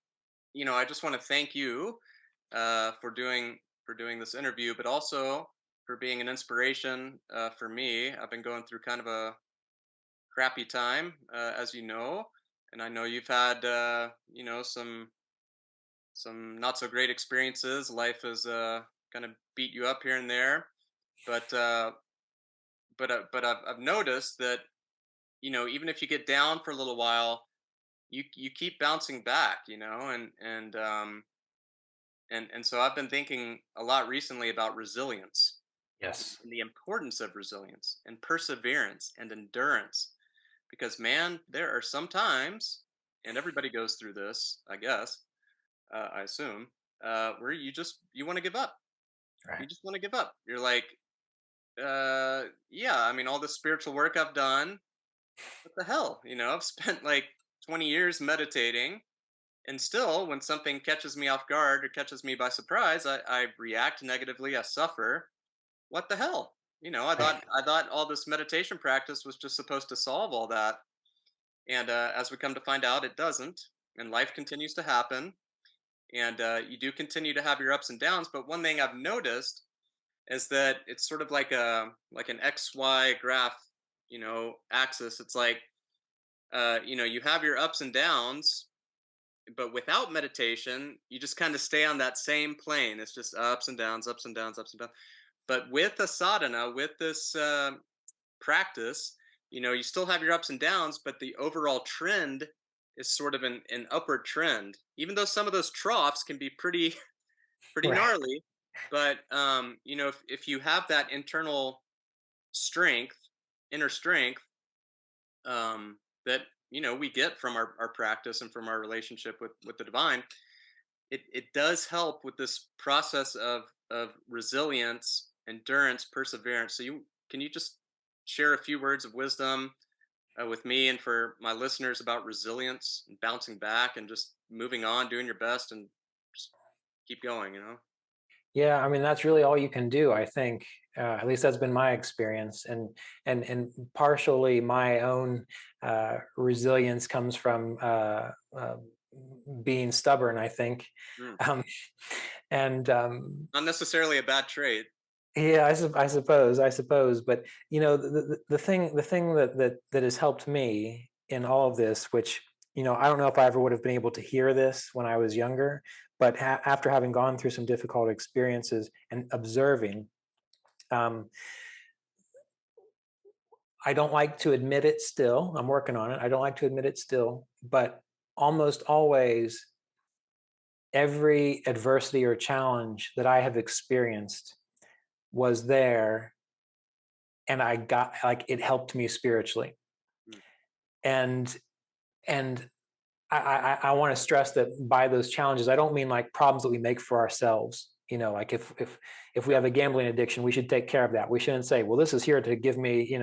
I just want to thank you for doing this interview, but also for being an inspiration for me. I've been going through kind of a crappy time, as you know, and I know you've had some not so great experiences. Life has kind of beat you up here and there, but I've noticed that, even if you get down for a little while, you keep bouncing back, and so I've been thinking a lot recently about resilience, Yes. and the importance of resilience and perseverance and endurance, because man, there are some times, and everybody goes through this, I guess, I assume, where you want to give up. Right. You just want to give up. You're like, yeah, I mean, all the spiritual work I've done, what the hell? I've spent like 20 years meditating, and still, when something catches me off guard or catches me by surprise, I react negatively. I suffer. What the hell? Right. I thought all this meditation practice was just supposed to solve all that, and as we come to find out, it doesn't. And life continues to happen, and you do continue to have your ups and downs. But one thing I've noticed is that it's sort of like an XY graph, axis. It's like, you have your ups and downs, but without meditation, you just kind of stay on that same plane. It's just ups and downs, ups and downs, ups and downs. But with a sadhana, with this practice, you still have your ups and downs, but the overall trend is sort of an upward trend. Even though some of those troughs can be pretty pretty Right. gnarly, but if you have that internal strength, inner strength, that we get from our practice and from our relationship with the divine, it does help with this process of resilience, endurance, perseverance. So you just share a few words of wisdom with me and for my listeners about resilience and bouncing back and just moving on, doing your best, and just keep going. Yeah, I mean that's really all you can do, I think. At least that's been my experience, and partially my own resilience comes from being stubborn, I think. Mm. um, and Not necessarily a bad trait. yeah, I suppose, but the thing that has helped me in all of this, which I don't know if I ever would have been able to hear this when I was younger, but after having gone through some difficult experiences and observing, um, I don't like to admit it still. I'm working on it. I don't like to admit it still, but almost always every adversity or challenge that I have experienced was there, and I got like it helped me spiritually. Mm. And and I want to stress that by those challenges, I don't mean like problems that we make for ourselves. Like if we have a gambling addiction, we should take care of that. We shouldn't say, well, this is here to give me,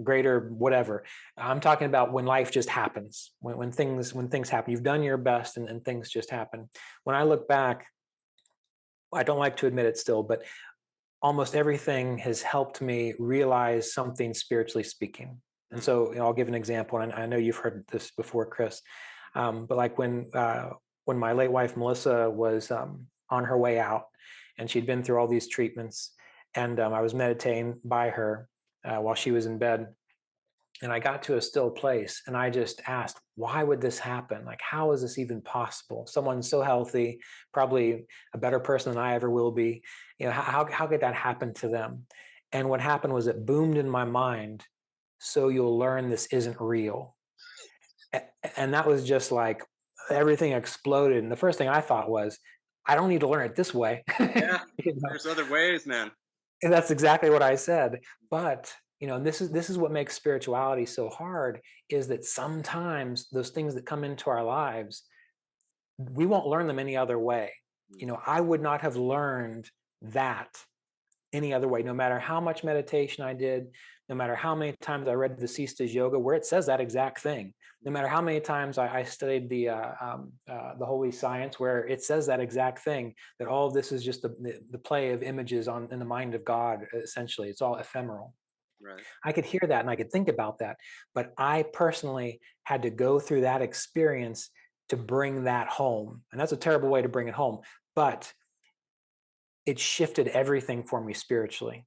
greater whatever. I'm talking about when life just happens, when things happen. You've done your best, and things just happen. When I look back, I don't like to admit it still, but almost everything has helped me realize something spiritually speaking. And Mm. so, I'll give an example, and I know you've heard this before, Chris. But like when my late wife Melissa was on her way out, and she'd been through all these treatments, and I was meditating by her while she was in bed, and I got to a still place, and I just asked, why would this happen? Like, how is this even possible? Someone so healthy, probably a better person than I ever will be. How could that happen to them? And what happened was it boomed in my mind. So you'll learn this isn't real. And that was just like everything exploded. And the first thing I thought was, I don't need to learn it this way. Yeah, you know? there's other ways, man. And that's exactly what I said. But and this is what makes spirituality so hard, is that sometimes those things that come into our lives, we won't learn them any other way. Mm. I would not have learned that any other way, no matter how much meditation I did, no matter how many times I read the Sistas Yoga, where it says that exact thing, no matter how many times I studied the Holy Science, where it says that exact thing, that all of this is just the play of images in the mind of God. Essentially, it's all ephemeral. Right. I could hear that and I could think about that, but I personally had to go through that experience to bring that home, and that's a terrible way to bring it home, but it shifted everything for me spiritually.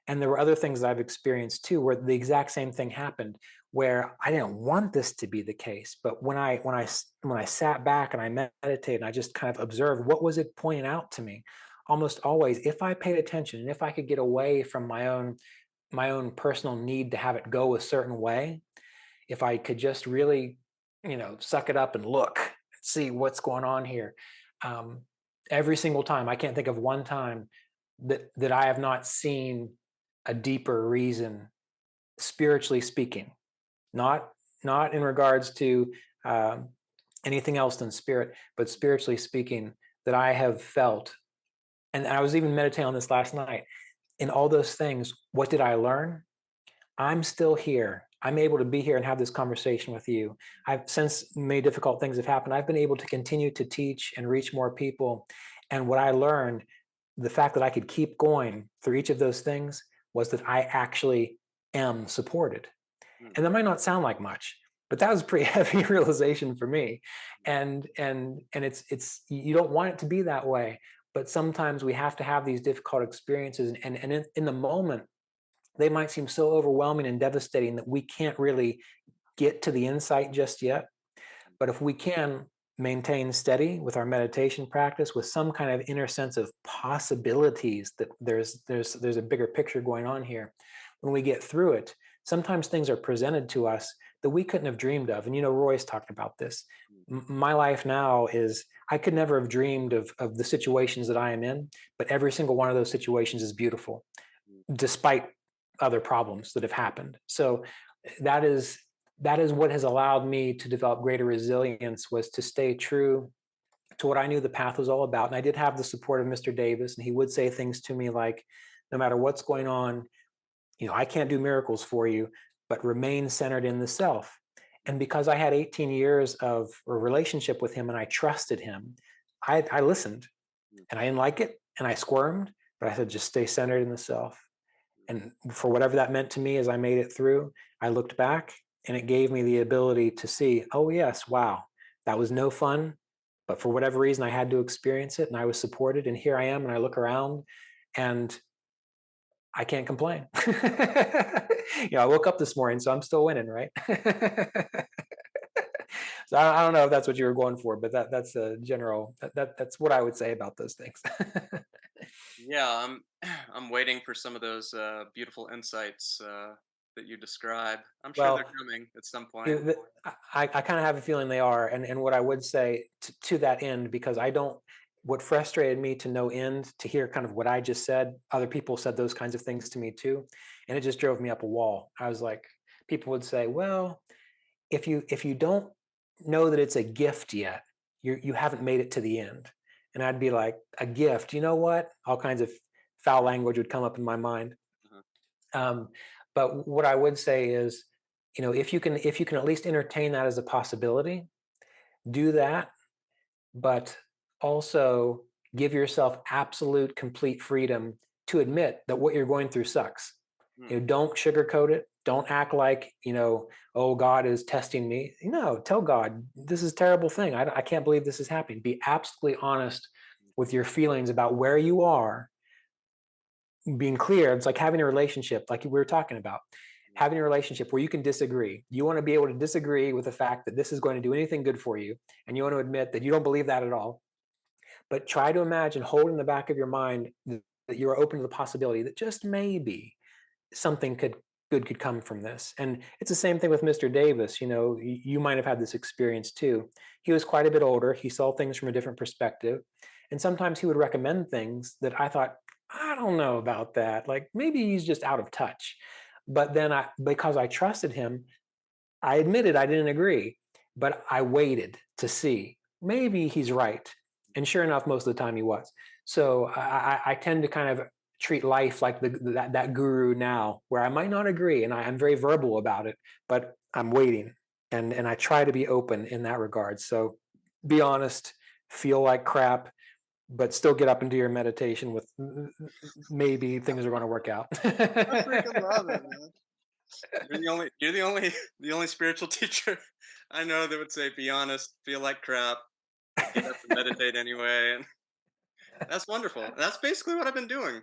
And there were other things that I've experienced too, where the exact same thing happened, where I didn't want this to be the case. But when I sat back and I meditated and I just kind of observed, what was it pointing out to me? Almost always, if I paid attention and if I could get away from my own personal need to have it go a certain way, if I could just really, suck it up and look, see what's going on here. Um, every single time, I can't think of one time that I have not seen a deeper reason, spiritually speaking, not not in regards to um, anything else than spirit, but spiritually speaking, that I have felt. And I was even meditating on this last night. In all those things, what did I learn? I'm still here. I'm able to be here and have this conversation with you. Since many difficult things have happened, I've been able to continue to teach and reach more people. And what I learned, the fact that I could keep going through each of those things, was that I actually am supported. Mm. And that might not sound like much, but that was a pretty heavy realization for me. And it's you don't want it to be that way, but sometimes we have to have these difficult experiences, and in the moment they might seem so overwhelming and devastating that we can't really get to the insight just yet. But if we can maintain steady with our meditation practice, with some kind of inner sense of possibilities that there's a bigger picture going on here, when we get through it, sometimes things are presented to us that we couldn't have dreamed of. And Roy's talked about this. My life now is, I could never have dreamed of the situations that I am in, but every single one of those situations is beautiful, despite other problems that have happened. So that is what has allowed me to develop greater resilience, was to stay true to what I knew the path was all about. And I did have the support of Mr. Davis, and he would say things to me like, no matter what's going on, I can't do miracles for you, but remain centered in the self. And because I had 18 years of a relationship with him and I trusted him, I listened, and I didn't like it and I squirmed, but I said, just stay centered in the self. And for whatever that meant to me, as I made it through, I looked back and it gave me the ability to see, oh, yes, wow, that was no fun. But for whatever reason, I had to experience it and I was supported. And here I am, and I look around and I can't complain. I woke up this morning, so I'm still winning, right? So I don't know if that's what you were going for, but that's a general, that's what I would say about those things. Yeah, I'm waiting for some of those beautiful insights that you describe. I'm sure they're Well, coming at some point. Yeah, I kind of have a feeling they are, and what I would say to that end, because I don't. What frustrated me to no end, to hear kind of what I just said, other people said those kinds of things to me too, and it just drove me up a wall. I was like, people would say, "Well, if you don't know that it's a gift yet, you haven't made it to the end." and I'd be like, a gift. You know what? All kinds of foul language would come up in my mind. Uh-huh. Um, but what I would say is, if you can at least entertain that as a possibility, do that. But also give yourself absolute complete freedom to admit that what you're going through sucks. Hmm. Don't sugarcoat it. Don't act like, oh, God is testing me. No, tell God, this is a terrible thing. I can't believe this is happening. Be absolutely honest with your feelings about where you are, being clear. It's like having a relationship, like we were talking about, Yeah. having a relationship where you can disagree. You want to be able to disagree with the fact that this is going to do anything good for you. And you want to admit that you don't believe that at all, but try to imagine, hold in the back of your mind that you're open to the possibility that just maybe something good could come from this. And it's the same thing with Mr. Davis. You might have had this experience too. He was quite a bit older. He saw things from a different perspective. And sometimes he would recommend things that I thought, I don't know about that. Like maybe he's just out of touch. But then because I trusted him, I admitted I didn't agree, but I waited to see. Maybe he's right. And sure enough, most of the time he was. So I tend to kind of treat life like that guru now, where I might not agree, and I'm very verbal about it, but I'm waiting, and I try to be open in that regard. So be honest, feel like crap, but still get up and do your meditation with maybe things are going to work out. I freaking love it, man. You're the only the only spiritual teacher I know that would say, "Be honest, feel like crap, but get up and meditate anyway." And that's wonderful. That's basically what I've been doing.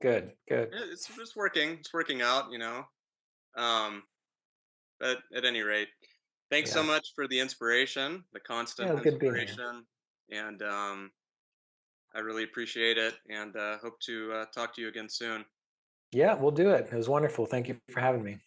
Good, good. It's working. It's working out, you know. Um, but at any rate, thanks so Yeah. much for the inspiration, the Yeah, it constant was good being here. inspiration, and I really appreciate it. And hope to talk to you again soon. Yeah, we'll do it. It was wonderful. Thank you for having me.